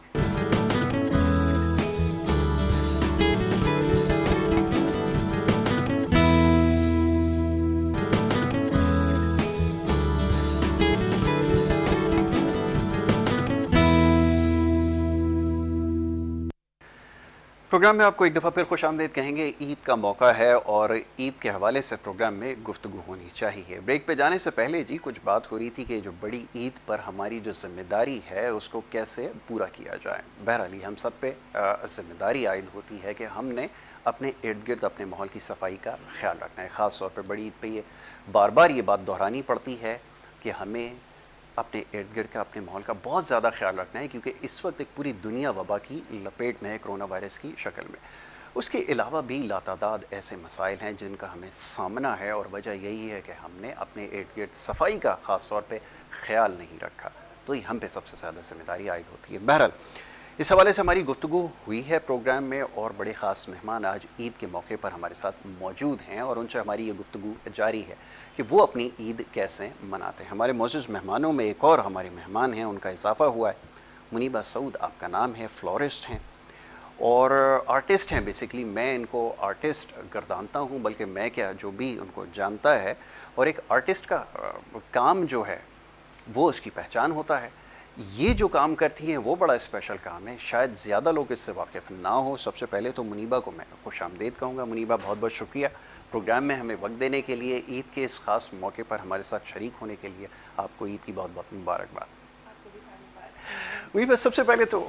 प्रोग्राम में आपको एक दफ़ा फिर खुशामदीद कहेंगे। ईद का मौका है और ईद के हवाले से प्रोग्राम में गुफ्तगू होनी चाहिए। ब्रेक पे जाने से पहले जी कुछ बात हो रही थी कि जो बड़ी ईद पर हमारी जो ज़िम्मेदारी है उसको कैसे पूरा किया जाए। बहरहाल हम सब पे ज़िम्मेदारी आयद होती है कि हमने अपने इर्द गिर्द अपने माहौल की सफाई का ख्याल रखना है। ख़ास तौर पर बड़ी ईद पर ये बार बार ये बात दोहरानी पड़ती है कि हमें अपने इर्द गिर्द का, अपने माहौल का बहुत ज़्यादा ख्याल रखना है, क्योंकि इस वक्त एक पूरी दुनिया वबा की लपेट में है, कोरोना वायरस की शक्ल में। उसके अलावा भी लातादाद ऐसे मसाइल हैं जिनका हमें सामना है, और वजह यही है कि हमने अपने इर्द गिर्द सफाई का ख़ास तौर पे ख्याल नहीं रखा, तो ये हम पे सबसे ज़्यादा जिम्मेदारी आयद होती है। बहरहाल इस हवाले से हमारी गुफ्तगू हुई है प्रोग्राम में, और बड़े ख़ास मेहमान आज ईद के मौके पर हमारे साथ मौजूद हैं, और उनसे हमारी ये गुफ्तगू जारी है कि वो अपनी ईद कैसे मनाते हैं। हमारे मौजूद मेहमानों में एक और हमारे मेहमान हैं, उनका इजाफ़ा हुआ है। मुनीबा सऊद आपका नाम है, फ्लोरिस्ट हैं और आर्टिस्ट हैं। बेसिकली मैं इनको आर्टिस्ट गर्दानता हूँ, बल्कि मैं क्या, जो भी उनको जानता है, और एक आर्टिस्ट का काम जो है वो उसकी पहचान होता है। ये जो काम करती हैं वो बड़ा स्पेशल काम है, शायद ज़्यादा लोग इससे वाकिफ़ ना हो। सबसे पहले तो मुनीबा को मैं खुशामदीद कहूँगा। मुनीबा बहुत बहुत शुक्रिया प्रोग्राम में हमें वक्त देने के लिए, ईद के इस ख़ास मौके पर हमारे साथ शरीक होने के लिए। आपको ईद की बहुत बहुत मुबारकबाद। मुनीबा सबसे पहले तो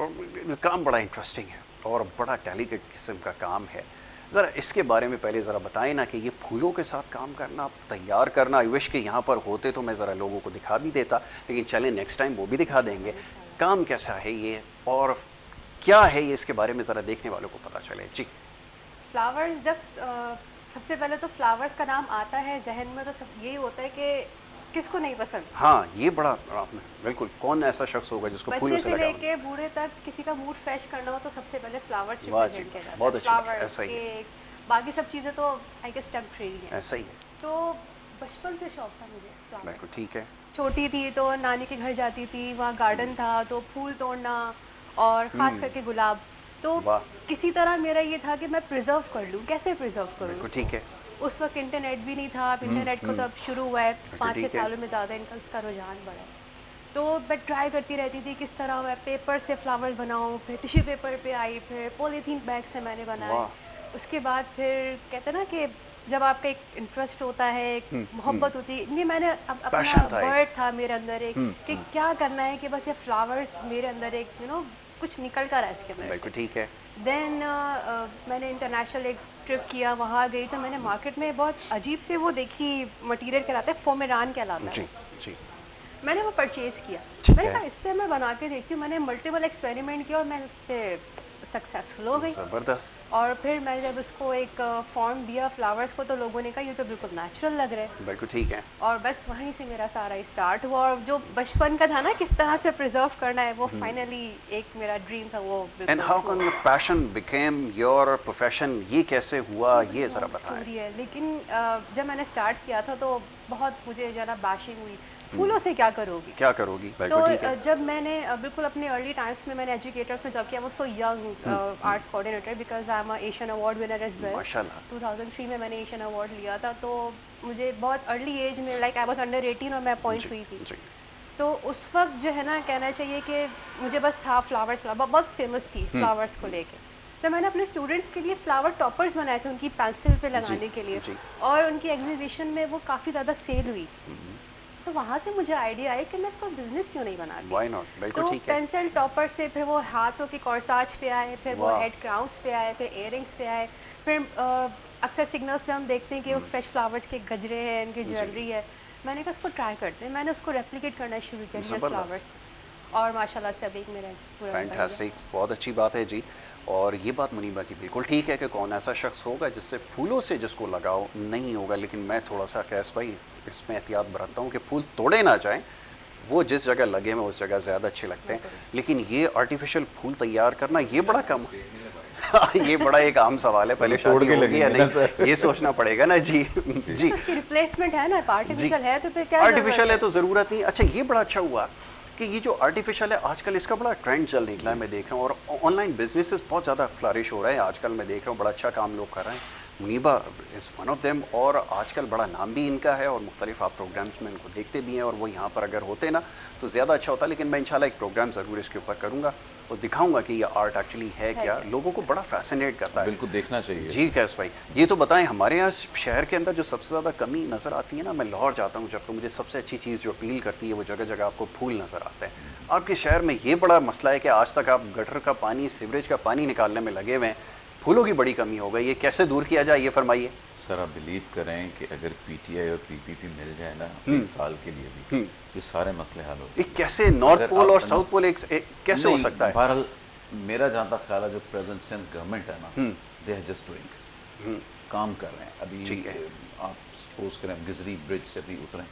काम बड़ा इंटरेस्टिंग है और बड़ा डेलिकेट किस्म का काम है। ज़रा इसके बारे में पहले ज़रा बताएं ना कि ये फूलों के साथ काम करना, तैयार करना, आई विश कि यहाँ पर होते तो मैं ज़रा लोगों को दिखा भी देता, लेकिन चलें नेक्स्ट टाइम वो भी दिखा देंगे। काम कैसा है ये और क्या है ये, इसके बारे में ज़रा देखने वालों को पता चले। जी। फ्लावर्स जब सबसे पहले तो फ्लावर्स का नाम आता है जहन में तो सब यही होता है कि किसको नहीं पसंद। हाँ, ये बड़ा आपने बिल्कुल, कौन ऐसा शख्स होगा जिसको फूलों बच्चे से से लगा लेके बूढ़े तक किसी का मूड फ्रेश करना हो तो सबसे पहले फ्लावर्स वाह जी, रिप्रेजेंट किया जाता बहुत है। अच्छी बात, फ्लावर्स, ऐसा ही है। केक्स, बाकी सब चीज़ें तो आई गेस टेम्परेरी हैं। ऐसा ही है। तो बचपन से शौक था मुझे फ्लावर्स। बिल्कुल ठीक है। छोटी थी तो नानी के घर जाती थी, वहाँ गार्डन था तो फूल तोड़ना और ख़ास करके गुलाब। तो वाह। किसी तरह मेरा ये था कि मैं प्रिजर्व कर लूँ, कैसे प्रिजर्व करूँ बिल्कुल उसको? ठीक है। उस वक्त इंटरनेट भी नहीं था, अब इंटरनेट को तो अब शुरू हुआ है, 5-6 ठीक है। सालों में ज़्यादा इनका इसका रुझान बढ़ा है। तो मैं ट्राई करती रहती थी किस तरह मैं पेपर से फ्लावर्स बनाऊँ, फिर टिश्यू पेपर पे आई, फिर पॉलीथीन बैग से मैंने बनाए। वाह। उसके बाद फिर कहते हैं ना कि जब आपका एक इंटरेस्ट होता है, एक मोहब्बत होती है, ये मैंने अपना Passion था एक। बर्ड था मेरे अंदर एक कि क्या करना है कि बस ये फ्लावर्स मेरे अंदर एक कुछ निकल कर आए इसके अंदर बिल्कुल ठीक है। देन मैंने इंटरनेशनल एक ट्रिप किया, वहाँ गई तो मैंने मार्केट में बहुत अजीब से वो देखी मटेरियल कहलाता है, फोमेरान कहलाता जी है। जी। मैंने वो परचेज़ किया। ठीक मैंने है। कहा इससे मैं बना के देखती हूँ। मैंने मल्टीपल एक्सपेरिमेंट किया और मैं उस पर सक्सेसफुल हो गई। ज़बरदस्त। और फिर मैं जब उसको एक फॉर्म दिया फ्लावर्स को तो लोगों ने कहा ये तो बिल्कुल नेचुरल लग रहा है। बिल्कुल ठीक है। और बस वहीं से मेरा सारा स्टार्ट हुआ और जो बचपन का था ना किस तरह से प्रिजर्व करना है वो फाइनली एक मेरा ड्रीम था वो एंड बिल्कुल how come the passion became your profession, ये कैसे हुआ, ये ज़रा बताएं। स्टोरी है। लेकिन जब मैंने स्टार्ट किया था तो बहुत मुझे ज़रा बैशिंग हुई, फूलों से क्या करोगी। क्या करोगी। तो बिल्कुल ठीक है। जब मैंने बिल्कुल अपने अर्ली टाइम्स में मैंने एजुकेटर्स में जॉब किया, वो so young arts coordinator because I am Asian award winner as well. माशाल्लाह। 2003 में मैंने एशियन अवार्ड लिया था तो मुझे बहुत अर्ली एज में लाइक आई वाज अंडर 18 और मैं अपॉइंट हुई थी। जी। तो उस वक्त जो है ना कहना चाहिए कि मुझे बस था फ्लावर्स बहुत फेमस थी फ्लावर्स को लेके। तो मैंने अपने स्टूडेंट्स के लिए फ्लावर टॉपर्स बनाए थे उनकी पेंसिल पे लगाने के लिए जी। और उनकी एग्जीबिशन में वो काफ़ी ज़्यादा सेल हुई। तो वहाँ से मुझे आइडिया आया कि मैं इसको बिजनेस क्यों नहीं बनाती। Why not. बिल्कुल तो ठीक है। पेंसिल टॉपर से फिर वो हाथों के कॉर्साज पे आए, फिर वो वाह। हेड क्राउन्स पे आए, फिर इयररिंग्स पे आए, फिर अक्सर सिग्नल्स पे हम देखते हैं कि वो फ्रेश फ्लावर्स के गजरे हैं, इनकी ज्वेलरी है। मैंने कहा इसको ट्राई करते हैं, मैंने उसको रेप्लिकेट करना शुरू किया रियल ज़बरदस्त। फ्लावर्स और माशाल्लाह से अब एक मेरा पूरा बन गया। फैंटास्टिक, बहुत अच्छी बात है जी। और ये बात मुनीबा की बिल्कुल ठीक है कि कौन ऐसा शख्स होगा जिससे फूलों से जिसको लगाव नहीं होगा, लेकिन मैं थोड़ा सा कैस भाई इसमें एहतियात बरतता हूँ कि फूल तोड़े ना जाएं, वो जिस जगह लगे हुए उस जगह ज़्यादा अच्छे लगते हैं, लेकिन ये आर्टिफिशियल फूल तैयार करना ये बड़ा कम ये बड़ा एक आम सवाल है, पहले तोड़ शादी के होगी या लगेंगे ना नहीं सर। ये सोचना पड़ेगा ना जी। जी। उसकी रिप्लेसमेंट है ना, आर्टिफिशियल है तो फिर क्या आर्टिफिशियल है ज़रूरत तो ज़रूरत नहीं। अच्छा ये बड़ा अच्छा हुआ कि ये जो आर्टिफिशियल है आजकल इसका बड़ा ट्रेंड चल निकला है, मैं देख रहा हूँ, और ऑनलाइन बिजनेसेस बहुत ज़्यादा फ्लरिश हो रहे हैं आजकल, मैं देख रहा हूँ बड़ा अच्छा काम लोग कर रहे हैं। Muneeba is one of them, और आजकल बड़ा नाम भी इनका है और मुख्तलिफ आप प्रोग्राम्स में इनको देखते भी हैं, और वो यहाँ पर अगर होते ना तो ज़्यादा अच्छा होता। लेकिन मैं इंशाल्लाह एक प्रोग्राम ज़रूर इसके ऊपर करूँगा और दिखाऊंगा कि ये आर्ट एक्चुअली है क्या, लोगों को बड़ा फैसिनेट करता है। बिल्कुल देखना चाहिए। जी कैस भाई, ये तो बताएं हमारे यहाँ शहर के अंदर जो सबसे ज़्यादा कमी नज़र आती है ना, मैं लाहौर जाता हूँ जब, तो मुझे सबसे अच्छी चीज़ जो अपील करती है वो जगह जगह आपको फूल नज़र आते हैं। आपके शहर में ये बड़ा मसला है कि आज तक आप गटर का पानी, सीवरेज का पानी निकालने में लगे हुए हैं, फूलों की बड़ी कमी हो गई, ये कैसे दूर किया जाए, ये फरमाइए। सर आप बिलीव करें कि अगर पीटीआई और पीपीपी मिल जाए ना एक साल के लिए भी, ये सारे मसले हल हो ये कैसे नॉर्थ अगर पोल आप- और साउथ पोल एक कैसे हो नहीं, सकता है। बहरहाल मेरा जहाँ तक ख्याल है जो प्रेजेंट सिंध गवर्नमेंट है ना, दे आर जस्ट डूइंग, काम कर रहे हैं अभी। ठीक है। आप सपोज करें गिजरी ब्रिज से भी उतरें,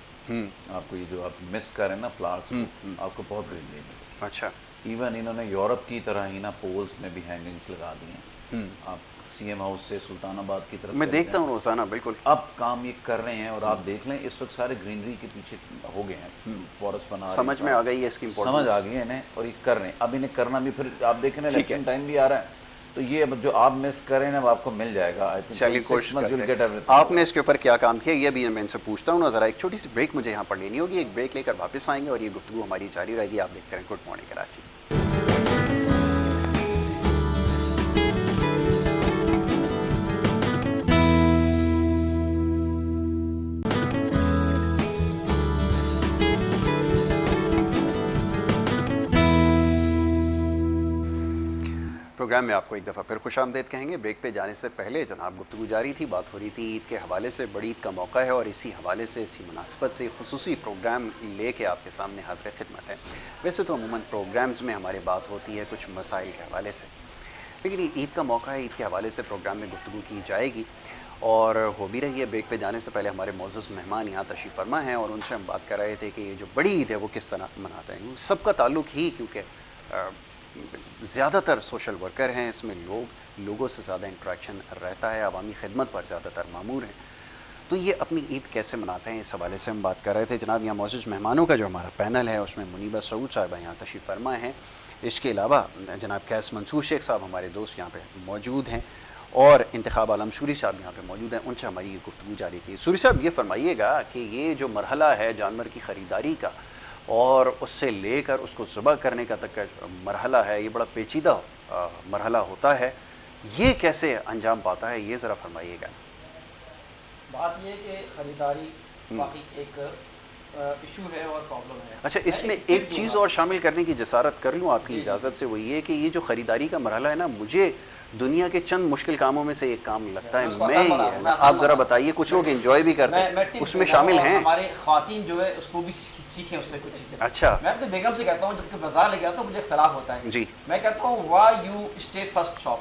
आपको ये जो आप मिस कर रहे हैं ना फ्लावर्स को, आपको बहुत ग्रीनरी मिलेगी। अच्छा। इवन इन्होंने यूरोप की तरह ही ना पोल्स में भी हैंगिंग्स लगा दी हैं। आप सीएम हाउस से सुल्तानाबाद की तरफ मैं चले देखता जाएं, हूँ रोजाना, बिल्कुल। अब काम ये कर रहे हैं, और आप देख लें इस वक्त सारे ग्रीनरी के पीछे हो गए हैं, फॉरेस्ट बना रहे हैं, समझ में आ गई है इसकी समझ इम्पोर्टेंस। आ गई है इन्हें, और ये कर रहे हैं। अब इन्हें करना भी, फिर आप देखें ना ठीक है। इलेक्शन टाइम भी आ रहा है, तो ये अब जो आप मिस करें ना, अब आपको मिल जाएगा। आई थिंक चलिए कोशिश करते हैं। आपने इसके ऊपर क्या काम किया ये भी मैं इनसे पूछता हूँ ना। ज़रा एक छोटी सी ब्रेक मुझे यहाँ पर लेनी होगी, एक ब्रेक लेकर वापस आएंगे और ये गुफ्तगू हमारी जारी रहेगी। आप देखते रहें गुड मॉर्निंग कराची। प्रोग्राम में आपको एक दफ़ा फिर खुशामदीद कहेंगे। ब्रेक पे जाने से पहले जनाब गुफ्तगू जारी थी, बात हो रही थी ईद के हवाले से। बड़ी ईद का मौका है और इसी हवाले से, इसी मुनासबत से खुसूसी प्रोग्राम लेके आपके सामने हाज़िर खिदमत है। वैसे तो अमूमन प्रोग्राम्स में हमारी बात होती है कुछ मसाइल के हवाले से, लेकिन ईद का मौका है, ईद के हवाले से प्रोग्राम में गुफ्तगू की जाएगी और हो भी रही है। ब्रेक पे जाने से पहले हमारे मोअज़्ज़ज़ मेहमान यहाँ तशरीफ़ फरमा हैं और उनसे हम बात कर रहे थे कि ये जो बड़ी ईद है वो किस तरह मनाते हैं। सबका ताल्लुक़ ही, क्योंकि ज़्यादातर सोशल वर्कर हैं, इसमें लोगों से ज़्यादा इंटरेक्शन रहता है, अवामी खिदमत पर ज़्यादातर मामूर हैं, तो ये अपनी ईद कैसे मनाते हैं, इस हवाले से हम बात कर रहे थे। जनाब यहाँ मौजूद मेहमानों का जो हमारा पैनल है उसमें मुनीबा सऊद साहिबा यहाँ तशरीफ़ फरमा हैं, इसके अलावा जनाब कैस मंसूर शेख साहब हमारे दोस्त यहाँ पे मौजूद हैं और इंतखाब आलम सूरी साहब यहाँ पे मौजूद हैं। उनसे हमारी ये गुफ्तगू जारी थी। सूरी साहब, ये फरमाइएगा कि ये जो मरहला है जानवर की ख़रीदारी का और उससे लेकर उसको ज़बह करने का तक का मरहला है, ये बड़ा पेचीदा मरहला होता है, ये कैसे अंजाम पाता है, ये ज़रा फरमाइएगा। बात ये कि ख़रीदारी वाकई एक इशू है और प्रॉब्लम है। अच्छा, इसमें एक चीज़ और शामिल करने की जसारत कर लूँ आपकी इजाज़त से, वो ये कि ये जो ख़रीदारी का मरहला है ना, मुझे दुनिया के चंद मुश्किल कामों में से एक काम लगता है। मैं आप ज़रा बताइए, कुछ लोग एंजॉय भी करते हैं, उसमें शामिल हैं। हमारे ख़वातीन जो है उसको भी सीखें उससे कुछ चीज़ें। अच्छा, मैं अपने बेगम से कहता हूँ, जबकि बाजार ले गया तो मुझे इख्तलाफ होता है जी। मैं कहता हूँ why you stay first shop,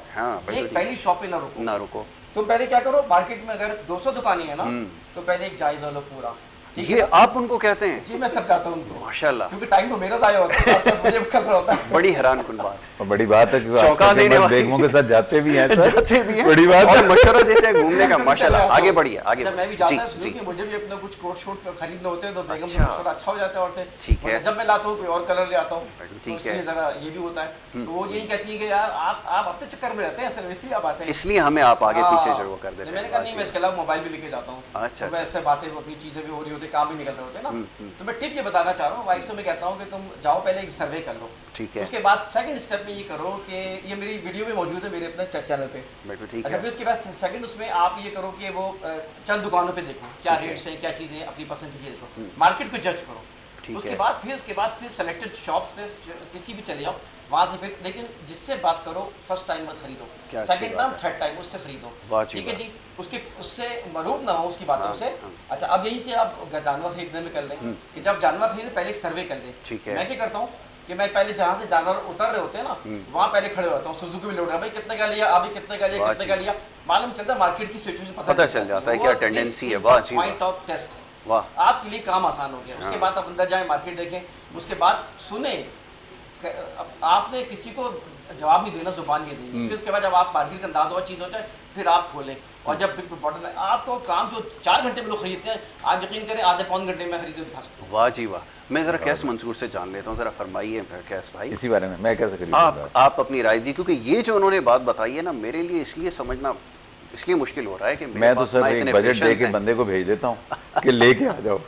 एक पहली शॉप पे ना रुको। तुम पहले क्या करो, मार्केट में अगर 200 दुकानें हैं ना तो पहले एक जायजा लो पूरा। ये आप उनको कहते हैं? जी, मैं सब कहता हूँ उनको, माशाल्लाह, क्योंकि टाइम तो मेरा ज़ाया होता है, साथ मुझे कर रहा होता है। बड़ी हैरानकुन बात और बड़ी बात है कि चौंका देने वाली बेगमों के साथ जाते भी हैं, जाते भी हैं, बड़ी बात है, मशवरा देते हैं घूमने का। माशाल्लाह, आगे बढ़िए, आगे। मैं भी जाता हूँ कि मुझे भी अपना कुछ कोट शूट खरीदने होते हैं तो बेगम से मशवरा अच्छा हो जाता है। और ठीक है, जब मैं लाता हूँ कोई और कलर ले आता हूँ, ठीक है, जरा ये भी होता है। तो वो यही कहती है कि यार आप अपने चक्कर में रहते हैं, सिर्फ इसलिए आप आते हैं, इसलिए हमें आप आगे पीछे जरूर कर देते हैं। मैंने कहा नहीं, मैं इसके अलावा मोबाइल भी लेके जाता हूँ। अच्छा, वैसे बातें अपनी चीजें भी हो रही होती है, काम भी निकल रहे होते हैं ना। तो मैं टिप ये बताना चाह रहा हूँ, वाइफ से मैं कहता हूँ कि तुम जाओ पहले एक सर्वे कर लो, ठीक है, उसके बाद सेकंड स्टेप में ये करो कि ये मेरी वीडियो में मौजूद है मेरे अपने चैनल पे, ठीक है। फिर उसके बाद सेकंड उसमें आप ये करो कि वो चंद दुकानों पे देखो क्या रेट्स हैं, क्या चीज़ें अपनी पसंद की चीज़, मार्केट को जज करो। उसके बाद फिर सेलेक्टेड शॉप्स पे किसी भी चले जाओ, वहाँ से फिर, लेकिन जिससे बात करो फर्स्ट टाइम मत खरीदो, सेकंड टाइम थर्ड टाइम उससे खरीदो, ठीक है जी। उससे मरूब ना हो उसकी बातों से। अच्छा, अब यही चीज़ आप जानवर खरीदने में कर लें कि जब जानवर खरीदे पहले एक सर्वे कर लें। मैं क्या करता हूँ कि मैं पहले जहाँ से जानवर उतर रहे होते हैं ना, वहाँ पहले खड़े होता हूँ, सुजुकी में लोड है, भाई कितने का लिया, अभी कितने का लिया, कितने का लिया, मालूम चलता है, मार्केट की सिचुएशन पता चल जाता है, क्या टेंडेंसी है। पॉइंट ऑफ टेस्ट, वाह, आपके लिए काम आसान हो गया। उसके बाद आप अंदर जाएं, मार्केट देखें, उसके बाद सुने, आपने किसी को जवाब नहीं देना, जुबान नहीं देनी। फिर उसके बाद जब आप मार्केट का अंदाज और चीज़ होता है, फिर आप खोलें, और जब बिग बॉटल आपको काम जो 4 घंटे में लोग खरीदते हैं, आप यकीन करें आधे पौन घंटे में खरीदे दिखा सकते हैं। वाह जी वाह। मैं ज़रा कैस मंसूर से जान लेता हूँ, ज़रा फरमाइए कैस भाई इसी बारे में, मैं कैसे खरीदूंगा, आप अपनी राय दी, क्योंकि ये जो उन्होंने बात बताई है ना, मेरे लिए इसलिए समझना इसलिए मुश्किल हो रहा है कि मैं तो सर एक बजट दे के बंदे को भेज देता हूँ कि लेके आ जाओ,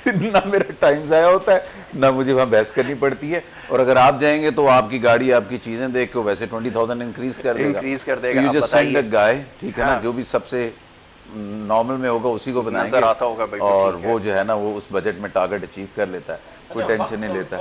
ना मेरा टाइम ज़ाया होता है, ना मुझे वहाँ बहस करनी पड़ती है। और अगर आप जाएंगे तो आपकी गाड़ी, आपकी चीज़ें देख के वैसे 20,000 इंक्रीज कर देगा। यू जस्ट सेंड अ गाय, ठीक है ना, जो भी सबसे नॉर्मल में होगा उसी को बनाएंगे, आता होगा, और वो जो है ना वो उस बजट में टारगेट अचीव कर लेता है, कोई टेंशन नहीं लेता।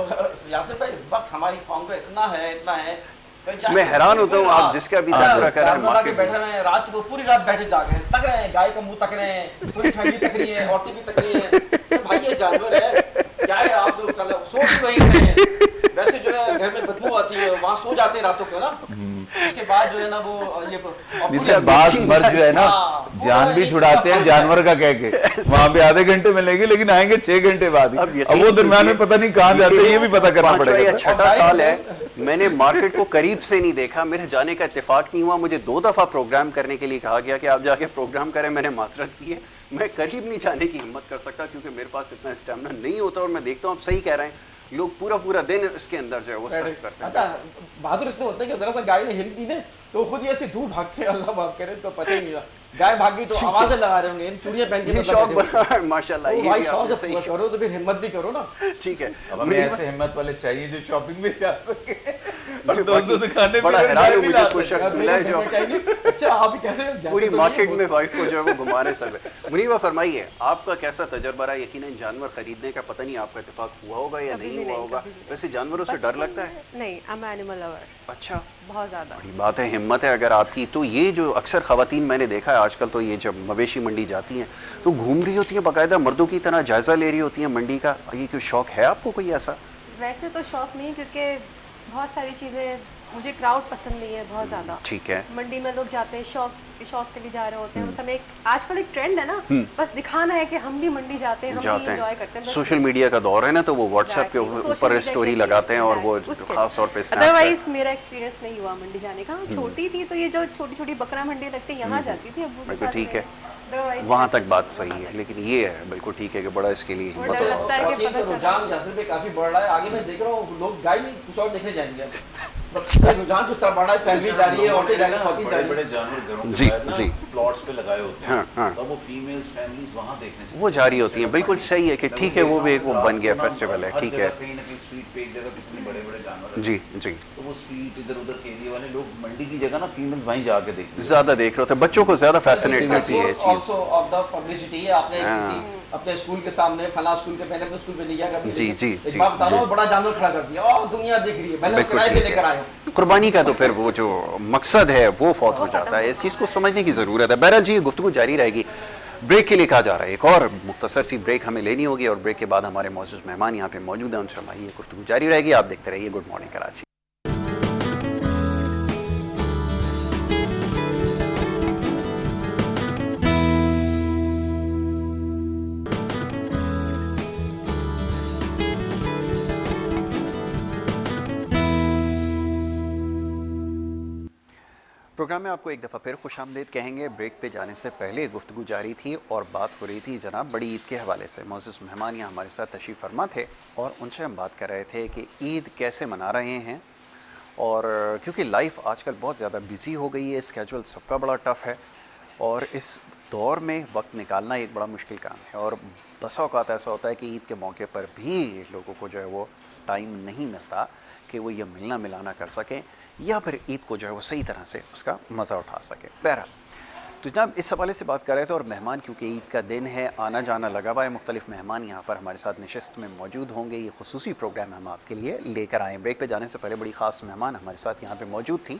यासिर भाई, वक्त हमारी कौम का इतना है, मैं हैरान होता हूँ आप जिसका भी तस्करा कर रहे हैं। बैठे हुए हैं, रात को पूरी रात बैठे जागे तक रहे हैं, गाय का मुंह तक रहे हैं, पूरी फैमिली तक रही है, औरतें भी तक रही है। तो भाई ये जानवर है क्या है, आप लोग चलो सोच वही रहे हैं। वैसे जो है घर में बदबू आती है, वहाँ सो जाते हैं रातों को ना, उसके बाद जो है ना वो ये बात मर्द जो है ना जान भी छुड़ाते हैं जानवर का कह के, वहाँ पे आधे घंटे मिलेंगे लेकिन आएंगे 6 घंटे बाद। अब वो दरम्यान में पता नहीं कहाँ जाते हैं, ये भी पता करना पड़ेगा। 6ठा साल है, मैंने मार्केट को करीब से नहीं देखा, मेरे जाने का इत्तेफाक नहीं हुआ। मुझे 2 दफ़ा प्रोग्राम करने के लिए कहा गया कि आप जाके प्रोग्राम करें, मैंने मासरत की है, मैं करीब नहीं जाने की हिम्मत कर सकता क्योंकि मेरे पास इतना स्टेमिना नहीं होता। और मैं देखता हूँ, आप सही कह रहे हैं, लोग पूरा दिन इसके अंदर जो है वो सर्व करते हैं। अच्छा, बहादुर इतने होते हैं कि जरा सा गाय ने हिल दी ने तो खुद ही ऐसे दूर भागते हैं, अल्लाह माफ करे, तो पता ही नहीं लगा गाय भाग गई तो आवाजें लगा रहे होंगे, चूड़ियां पहन के, शौक बना है माशाल्लाह। ये भाई शौक सही करो तो फिर हिम्मत भी करो ना, ठीक है। अब हमें ऐसे हिम्मत वाले चाहिए जो शॉपिंग में जा सके। बड़ा हैरान हूं, मुझे कोई शख्स मिला है जो अच्छा आप कैसे पूरी मार्केट में वाइफ को जो है वो घुमा रहे सब। मुनीबा फरमाइए, आपका कैसा तजर्बा रहा? यकीनन जानवर खरीदने का पता नहीं आपका इत्तेफाक हुआ होगा या नहीं हुआ होगा, वैसे जानवरों से डर लगता है? नहीं, आई एम एनिमल लवर। अच्छा, बहुत ज़्यादा। बड़ी बात है, हिम्मत है अगर आपकी। तो ये जो अक्सर ख़वातीन मैंने देखा है आजकल, तो ये जब मवेशी मंडी जाती हैं तो घूम रही होती हैं, बाकायदा मर्दों की तरह जायज़ा ले रही होती हैं मंडी का। ये कोई शौक़ है आपको कोई ऐसा? वैसे तो शौक़ नहीं, क्योंकि बहुत सारी चीज़ें, मुझे क्राउड पसंद नहीं है बहुत ज़्यादा। ठीक है। मंडी में लोग जाते हैं शौक के लिए जा रहे होते हैं, उस समय आजकल एक ट्रेंड है ना, बस दिखाना है कि हम भी मंडी जाते हैं, हम भी एंजॉय करते हैं। सोशल मीडिया का दौर है ना, तो वो व्हाट्सएप के ऊपर स्टोरी लगाते हैं और वो खास तौर पे स्नैपचैट। अदरवाइज मेरा एक्सपीरियंस नहीं हुआ मंडी जाने का। छोटी थी तो ये जो छोटी छोटी बकरा मंडी लगती है यहाँ जाती थी अब्बू के साथ। ठीक है, वहाँ तक बात सही है, लेकिन ये है बिल्कुल ठीक है कि बड़ा इसके लिए हिम्मत मुझे लगता है कि पता चला रुझान जासिर पे काफी बढ़ रहा है। आगे मैं देख रहा हूँ लोग गाय नहीं कुछ और देखने जाएंगे अब। रुझान किस तरह बढ़ रहा है, फैमिली जा रही है, औरतें जा रही हैं, औरतें जा रही हैं। बड़े जानवर घरों के जी, बाहर ना जी। प्लॉट्स पे लगाए होते हैं। हाँ, हाँ। तो वो फीमेल्स फैमिलीज वहाँ देखने वो जारी होती हैं। बिल्कुल सही है कि ठीक है, वो भी एक वो बन गया फेस्टिवल है, ठीक है। कहीं ना कहीं स्ट्रीट पे एक जगह किसी ने बड़े बड़े जानवर जी जी, तो वो स्ट्रीट इधर उधर के एरिया वाले लोग मंडी की जगह ना फीमेल वहीं जाके देखते हैं। ज़्यादा देख रहे होते हैं, बच्चों को ज़्यादा फैसिनेट करती है ये चीज़। Also of the publicity है। आपने किसी अपने स्कूल के सामने फला स्कूल के पहले अपने स्कूल पे नहीं गया कभी? जी, जी, एक जी, बार बता रहा जी। हूँ, बड़ा जानवर खड़ा कर दिया और दुनिया देख रही है, पहले बिल्कुल किराए पे ठीक लेकर आए है। हो। कुर्बानी का तो फिर वो जो मकसद है वो फौत हो जाता है। इस चीज़ को समझने की ज़रूरत है। बहरहाल जी, ये गुफ्तगू जारी रहेगी। ब्रेक के लिए कहा जा रहा है, एक और मुख्तसर सी ब्रेक हमें लेनी होगी और ब्रेक के बाद हमारे मौजूद मेहमान यहाँ पे मौजूद हैं, उनसे हमारी ये गुफ्तगू जारी रहेगी। आप देखते रहिए गुड मॉर्निंग कराची। प्रोग्राम में आपको एक दफ़ा फिर खुशामदीद कहेंगे। ब्रेक पे जाने से पहले गुफ्तगू जारी थी और बात हो रही थी जनाब बड़ी ईद के हवाले से। मौजूद मेहमान यहाँ हमारे साथ तशरीफ़ फरमा थे और उनसे हम बात कर रहे थे कि ईद कैसे मना रहे हैं। और क्योंकि लाइफ आजकल बहुत ज़्यादा बिज़ी हो गई है, स्केजुअल सबका बड़ा टफ़ है और इस दौर में वक्त निकालना एक बड़ा मुश्किल काम है। और बसा औक़ात ऐसा होता है कि ईद के मौके पर भी लोगों को जो है वो टाइम नहीं मिलता कि वो ये मिलना मिलाना कर सकें या फिर ईद को जो है वो सही तरह से उसका मज़ा उठा सकें। बहरहाल तो जनाब इस हवाले से बात कर रहे थे और मेहमान, क्योंकि ईद का दिन है, आना जाना लगा हुआ है, मुख्तलिफ मेहमान यहाँ पर हमारे साथ नशिस्त में मौजूद होंगे। ये खुसूसी प्रोग्राम हम आपके लिए लेकर आए। ब्रेक पे जाने से पहले बड़ी ख़ास मेहमान हमारे साथ यहाँ पे मौजूद थी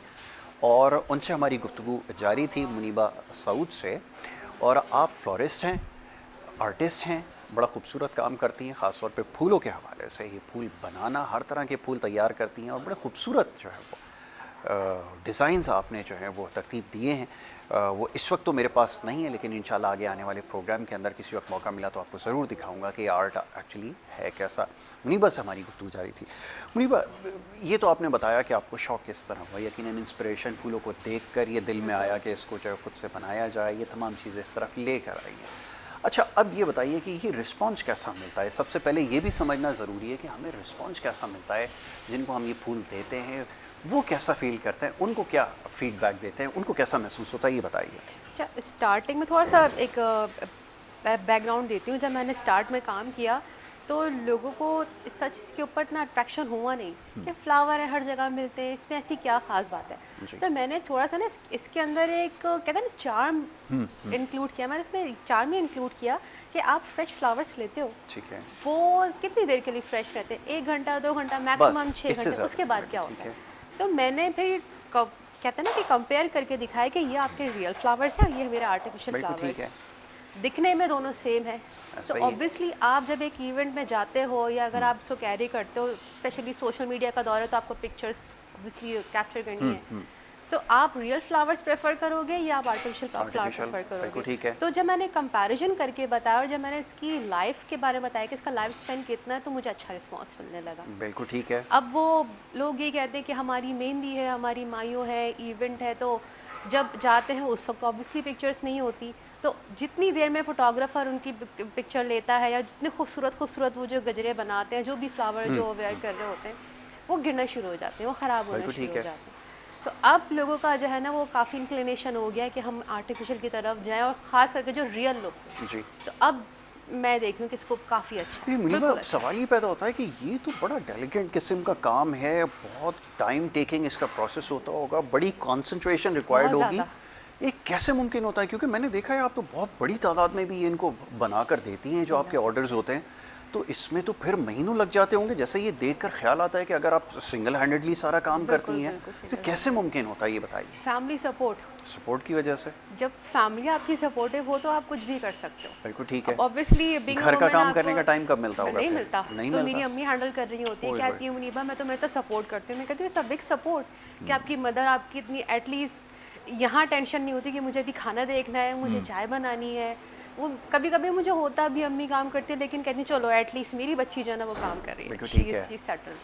और उनसे हमारी गुफ्तगू जारी थी, मुनीबा सऊद से। और आप फ्लोरिस्ट हैं, आर्टिस्ट हैं, बड़ा खूबसूरत काम करती हैं, ख़ास तौर पे फूलों के हवाले से। ये फूल बनाना, हर तरह के फूल तैयार करती हैं और बड़े खूबसूरत जो है वो डिज़ाइंस आपने जो है वो तरतीब दिए हैं। वो इस वक्त तो मेरे पास नहीं है, लेकिन इंशाल्लाह आगे आने वाले प्रोग्राम के अंदर किसी वक्त मौका मिला तो आपको ज़रूर दिखाऊंगा कि आर्ट एक्चुअली है कैसा। मुनीबा से हमारी गुफ्तगू जारी थी। मुनीबा, ये तो आपने बताया कि आपको शौक़ किस तरह हुआ, यकीनन इंस्पिरेशन फूलों को देखकर ये दिल में आया कि इसको जो है खुद से बनाया जाए, ये तमाम चीज़ें इस तरफ लेकर आई हैं। अच्छा, अब ये बताइए कि ये रिस्पॉन्स कैसा मिलता है? सबसे पहले ये भी समझना ज़रूरी है कि हमें रिस्पॉन्स कैसा मिलता है, जिनको हम ये फूल देते हैं वो कैसा फ़ील करते हैं, उनको क्या फ़ीडबैक देते हैं, उनको कैसा महसूस होता है, ये बताइए। अच्छा, स्टार्टिंग में थोड़ा सा एक बैकग्राउंड देती हूँ। जब मैंने स्टार्ट में काम किया तो लोगों को इस सच इसके ऊपर इतना अट्रैक्शन हुआ नहीं कि फ्लावर है, हर जगह मिलते हैं, इसमें ऐसी क्या ख़ास बात है। तो मैंने थोड़ा सा ना इसके अंदर एक कहते हैं ना चार्म इंक्लूड किया। मैंने इसमें चार्म इंक्लूड किया कि आप फ्रेश फ्लावर्स लेते हो, ठीक है, वो कितनी देर के लिए फ्रेश रहते हैं? 1 घंटा 2 घंटा, मैक्सिमम 6 घंटे, उसके बाद क्या होता है? तो मैंने फिर कहते हैं ना कि कंपेयर करके दिखाया कि ये आपके रियल फ्लावर्स हैं और ये मेरे आर्टिफिशियल फ्लावर्स हैं। दिखने में दोनों सेम है, तो ऑब्वियसली आप जब एक इवेंट में जाते हो या अगर आप उसको कैरी करते हो, स्पेशली सोशल मीडिया का दौर है तो आपको पिक्चर्स ऑब्वियसली कैप्चर करनी है, तो आप रियल फ्लावर्स प्रेफर करोगे या आप आर्टिफिशियल फ्लावर्स प्रेफर करोगे? ठीक है। तो जब मैंने कंपैरिजन करके बताया और जब मैंने इसकी लाइफ के बारे में बताया कि इसका लाइफ स्पेन कितना है, तो मुझे अच्छा रिस्पॉन्स मिलने लगा। बिल्कुल ठीक है। अब वो लोग ये कहते हैं कि हमारी मेहंदी है, हमारी माइयों है, इवेंट है, तो जब जाते हैं उस वक्त ऑब्वियसली पिक्चर्स नहीं होती, तो जितनी देर में फोटोग्राफर उनकी पिक्चर लेता है या जितने खूबसूरत खूबसूरत वो जो गजरे बनाते हैं, जो भी फ्लावर जो वेयर कर रहे होते हैं, वो गिरना शुरू हो जाते हैं, वो ख़राब होना शुरू हो जाते हैं। तो अब लोगों का जो है ना वो काफ़ी इंक्लिनेशन हो गया है कि हम आर्टिफिशियल की तरफ जाएं और ख़ास करके जो रियल लुक जी। तो अब मैं देख रही हूँ कि इसको काफ़ी अच्छा है। सवाल ये पैदा होता है कि ये तो बड़ा डेलिकेट किस्म का काम है, बहुत टाइम टेकिंग इसका प्रोसेस होता होगा, बड़ी कॉन्सेंट्रेशन रिक्वायर्ड होगी, ये कैसे मुमकिन होता है? क्योंकि मैंने देखा है आप तो बहुत बड़ी तादाद में भी ये इनको बना कर देती हैं जो आपके ऑर्डर्स होते हैं, तो इसमें तो फिर महीनों लग जाते होंगे। जैसे ये देखकर ख्याल आता है कि अगर आप सिंगल हैंडेडली सारा काम करती हैं तो कैसे मुमकिन होता है, ये बताइए। फैमिली सपोर्ट की वजह से। जब फैमिली आपकी सपोर्टिव हो तो आप कुछ भी कर सकते हो। बिल्कुल ठीक है। ऑब्वियसली घर का काम करने का टाइम कब मिलता होगा? नहीं मिलता। नहीं तो मिलता। मेरी अम्मी हैंडल कर रही होती है, कहती है मुनीबा मैं तो मेरे तो सपोर्ट करती हूँ। मैं कहती हूँ सब बिग सपोर्ट कि आपकी मदर आपकी इतनी एटलीस्ट यहाँ टेंशन नहीं होती कि मुझे अभी खाना देखना है, मुझे चाय बनानी है। वो कभी कभी मुझे होता भी अम्मी काम करती है, लेकिन कहती चलो एटलीस्ट मेरी बच्ची जो है ना वो काम कर रही है, शी इज सेटल।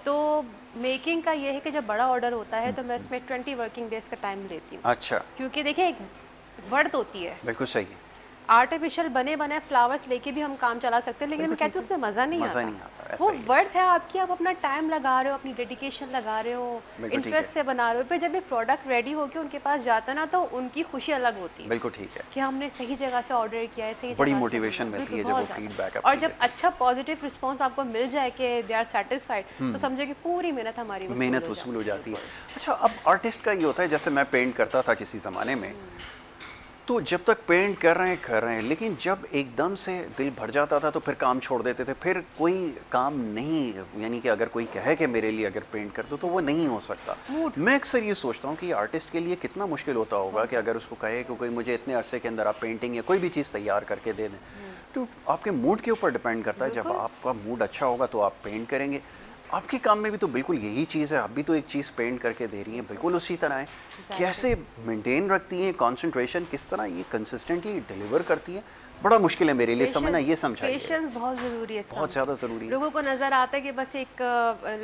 तो मेकिंग का ये है कि जब बड़ा ऑर्डर होता है तो मैं इसमें 20 वर्किंग डेज का टाइम लेती हूँ। अच्छा। क्योंकि देखिए एक वर्थ होती है। बिल्कुल सही है। आर्टिफिशियल बने बनाए फ्लावर्स लेके भी हम काम चला सकते हैं, लेकिन मैं कहती हूँ उसमें मज़ा नहीं आता। वो वर्थ है आपकी, आप अपना टाइम लगा रहे हो, अपनी डेडिकेशन लगा रहे हो, इंटरेस्ट से बना रहे हो। फिर जब ये प्रोडक्ट रेडी होकर उनके पास जाता है ना तो उनकी खुशी अलग होती है। बिल्कुल ठीक है कि हमने सही जगह से ऑर्डर किया है, सही बड़ी मोटिवेशन मिलती है जब वो फीडबैक। और जब अच्छा पॉजिटिव रिस्पॉन्स आपको मिल जाए कि दे आर सेटिस्फाइड, तो समझो कि पूरी मेहनत हमारी वसूल हो जाती है। अच्छा, अब आर्टिस्ट का ये होता है, जैसे मैं पेंट करता था किसी ज़माने में, तो जब तक पेंट कर रहे हैं, लेकिन जब एकदम से दिल भर जाता था तो फिर काम छोड़ देते थे। फिर कोई काम नहीं, यानी कि अगर कोई कहे कि मेरे लिए अगर पेंट कर दो तो वो नहीं हो सकता। मैं अक्सर ये सोचता हूँ कि आर्टिस्ट के लिए कितना मुश्किल होता होगा कि अगर उसको कहे कि कोई मुझे इतने अरसे के अंदर आप पेंटिंग या कोई भी चीज़ तैयार करके दे दें, तो आपके मूड के ऊपर डिपेंड करता है। जब आपका मूड अच्छा होगा तो आप पेंट करेंगे। आपके काम में भी तो बिल्कुल यही चीज़ है, आप भी तो एक चीज़ पेंट करके दे रही हैं, बिल्कुल उसी तरह है। कैसे मेंटेन रखती हैं कंसंट्रेशन, किस तरह ये कंसिस्टेंटली डिलीवर करती हैं? बड़ा मुश्किल है मेरे लिए समझना, ये समझाइए। पेशेंस बहुत ज़रूरी है, बहुत ज़्यादा ज़रूरी है। लोगों को नज़र आता है कि बस एक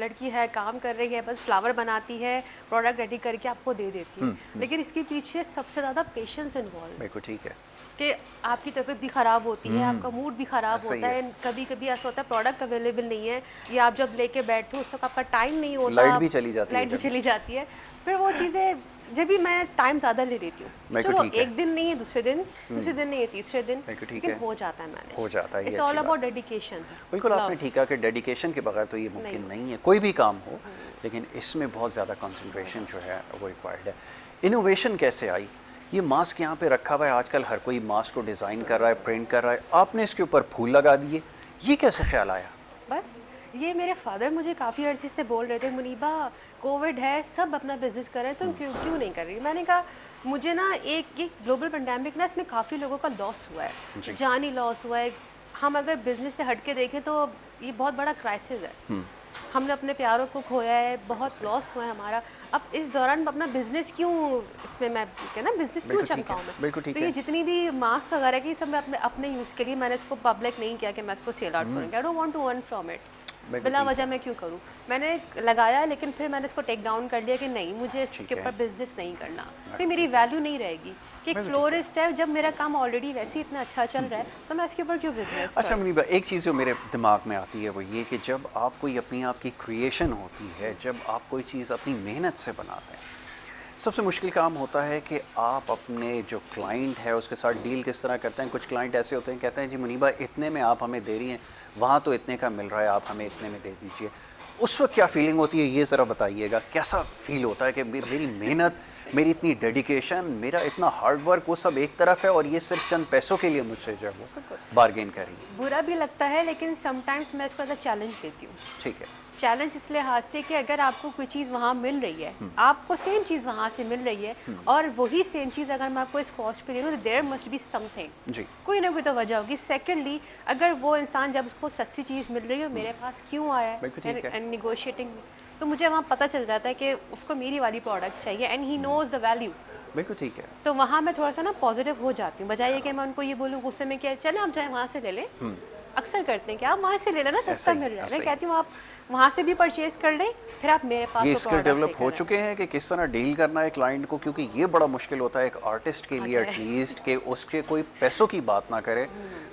लड़की है, काम कर रही है, बस फ्लावर बनाती है, प्रोडक्ट रेडी करके आपको दे देती है, लेकिन इसके पीछे सबसे ज़्यादा पेशेंस इन्वॉल्व है। बिल्कुल ठीक है कि आपकी तबीयत भी ख़राब होती है, आपका मूड भी ख़राब होता है, कभी कभी ऐसा होता है प्रोडक्ट अवेलेबल नहीं है, या आप जब लेके बैठते हो उस वक्त आपका टाइम नहीं होता, लाइट भी चली जाती है, फिर वो चीज़ें जब भी मैं टाइम ज़्यादा ले लेती हूँ। चलो एक दिन नहीं है, दूसरे दिन नहीं है, तीसरे दिन, लेकिन हो जाता है मैनेज, हो जाता है। It's all about dedication. बिल्कुल आपने ठीक कहा कि डेडिकेशन के बगैर तो ये मुमकिन नहीं है, कोई भी काम हो, लेकिन इसमें बहुत ज़्यादा कंसंट्रेशन जो है वो रिक्वायर्ड है। इनोवेशन कैसे आई? ये मास्क यहाँ पे रखा हुआ है, आजकल हर कोई मास्क को डिज़ाइन कर रहा है, प्रिंट कर रहा है, आपने इसके ऊपर फूल लगा दिए, ये कैसे ख्याल आया? बस ये मेरे फादर मुझे काफ़ी अर्से से बोल रहे थे, मुनीबा कोविड है, सब अपना बिजनेस कर रहे हैं, तुम क्यों नहीं कर रही? मैंने कहा मुझे ना एक ग्लोबल पेंडेमिक ना, इसमें काफ़ी लोगों का लॉस हुआ है, जानी लॉस हुआ है। हम अगर बिजनेस से हट के देखें तो ये बहुत बड़ा क्राइसिस है। हमने अपने प्यारों को खोया है, बहुत लॉस हुआ है हमारा। अब इस दौरान अपना बिजनेस क्यों, इसमें मैं कहना बिजनेस क्यों चमकाऊँ मैं? तो ये जितनी भी मास्क वगैरह की सब मैं अपने यूज़ के लिए, मैंने इसको पब्लिक नहीं किया कि मैं इसको सेल आउट करूँगी। I don't want to earn from it, बिला वजह मैं क्यों करूँ? मैंने लगाया, लेकिन फिर मैंने इसको टेक डाउन कर लिया कि नहीं, मुझे इसके ऊपर बिजनेस नहीं करना, फिर मेरी वैल्यू नहीं रहेगी। कि एक फ्लोरिस्ट है, जब मेरा काम ऑलरेडी वैसे ही इतना अच्छा चल रहा है तो मैं इसके ऊपर क्यों बिजनेस? अच्छा मुनीबा, एक चीज़ जो मेरे दिमाग में आती है वो ये कि जब आप कोई अपनी आपकी क्रिएशन होती है, जब आप कोई चीज़ अपनी मेहनत से बनाते हैं, सबसे मुश्किल काम होता है कि आप अपने जो क्लाइंट है उसके साथ डील किस तरह करते हैं। कुछ क्लाइंट ऐसे होते हैं, कहते हैं जी मुनीबा इतने में आप हमें दे रही हैं, वहाँ तो इतने का मिल रहा है, आप हमें इतने में दे दीजिए। उस वक्त क्या फीलिंग होती है, ये ज़रा बताइएगा। कैसा फील होता है कि मेरी मेहनत, मेरी इतनी डेडिकेशन, मेरा इतना हार्ड वर्क, वो सब एक तरफ है और ये सिर्फ चंद पैसों के लिए मुझसे जो है वो बार्गेन कर रही है? बुरा भी लगता है, लेकिन समटाइम्स मैं इसको एज अ चैलेंज लेती हूँ। ठीक है, चैलेंज इस लिहाज से कि अगर आपको कोई चीज़ वहाँ मिल रही है, आपको सेम चीज़ वहाँ से मिल रही है, और वही सेम चीज़ अगर मैं आपको इस कॉस्ट पे दे दूँ, तो देयर मस्ट बी समथिंग, जी, कोई ना कोई तो वजह होगी। सेकेंडली, अगर वो इंसान जब उसको सस्ती चीज़ मिल रही है मेरे पास क्यों आया है एंड निगोशिएटिंग, तो मुझे वहाँ पता चल जाता है कि उसको मेरी वाली प्रोडक्ट चाहिए and he knows the value. बिल्कुल ठीक है। तो वहाँ मैं थोड़ा सा ना पॉजिटिव हो जाती हूँ, बजाय ये कि मैं उनको ये बोलूँ गुस्से में कि चले आप जाए वहाँ से ले लें। अक्सर करते हैं कि आप वहाँ से ले लेना, सस्ता मिल रहा है। मैं कहती हूँ आप वहाँ से भी परचेज कर लें, फिर आप मेरे पास ये स्किल डेवलप हो चुके हैं कि किस तरह डील करना है क्लाइंट को, क्योंकि ये बड़ा मुश्किल होता है एक आर्टिस्ट के लिए एटलीस्ट कि उसके कोई पैसों की बात ना करे,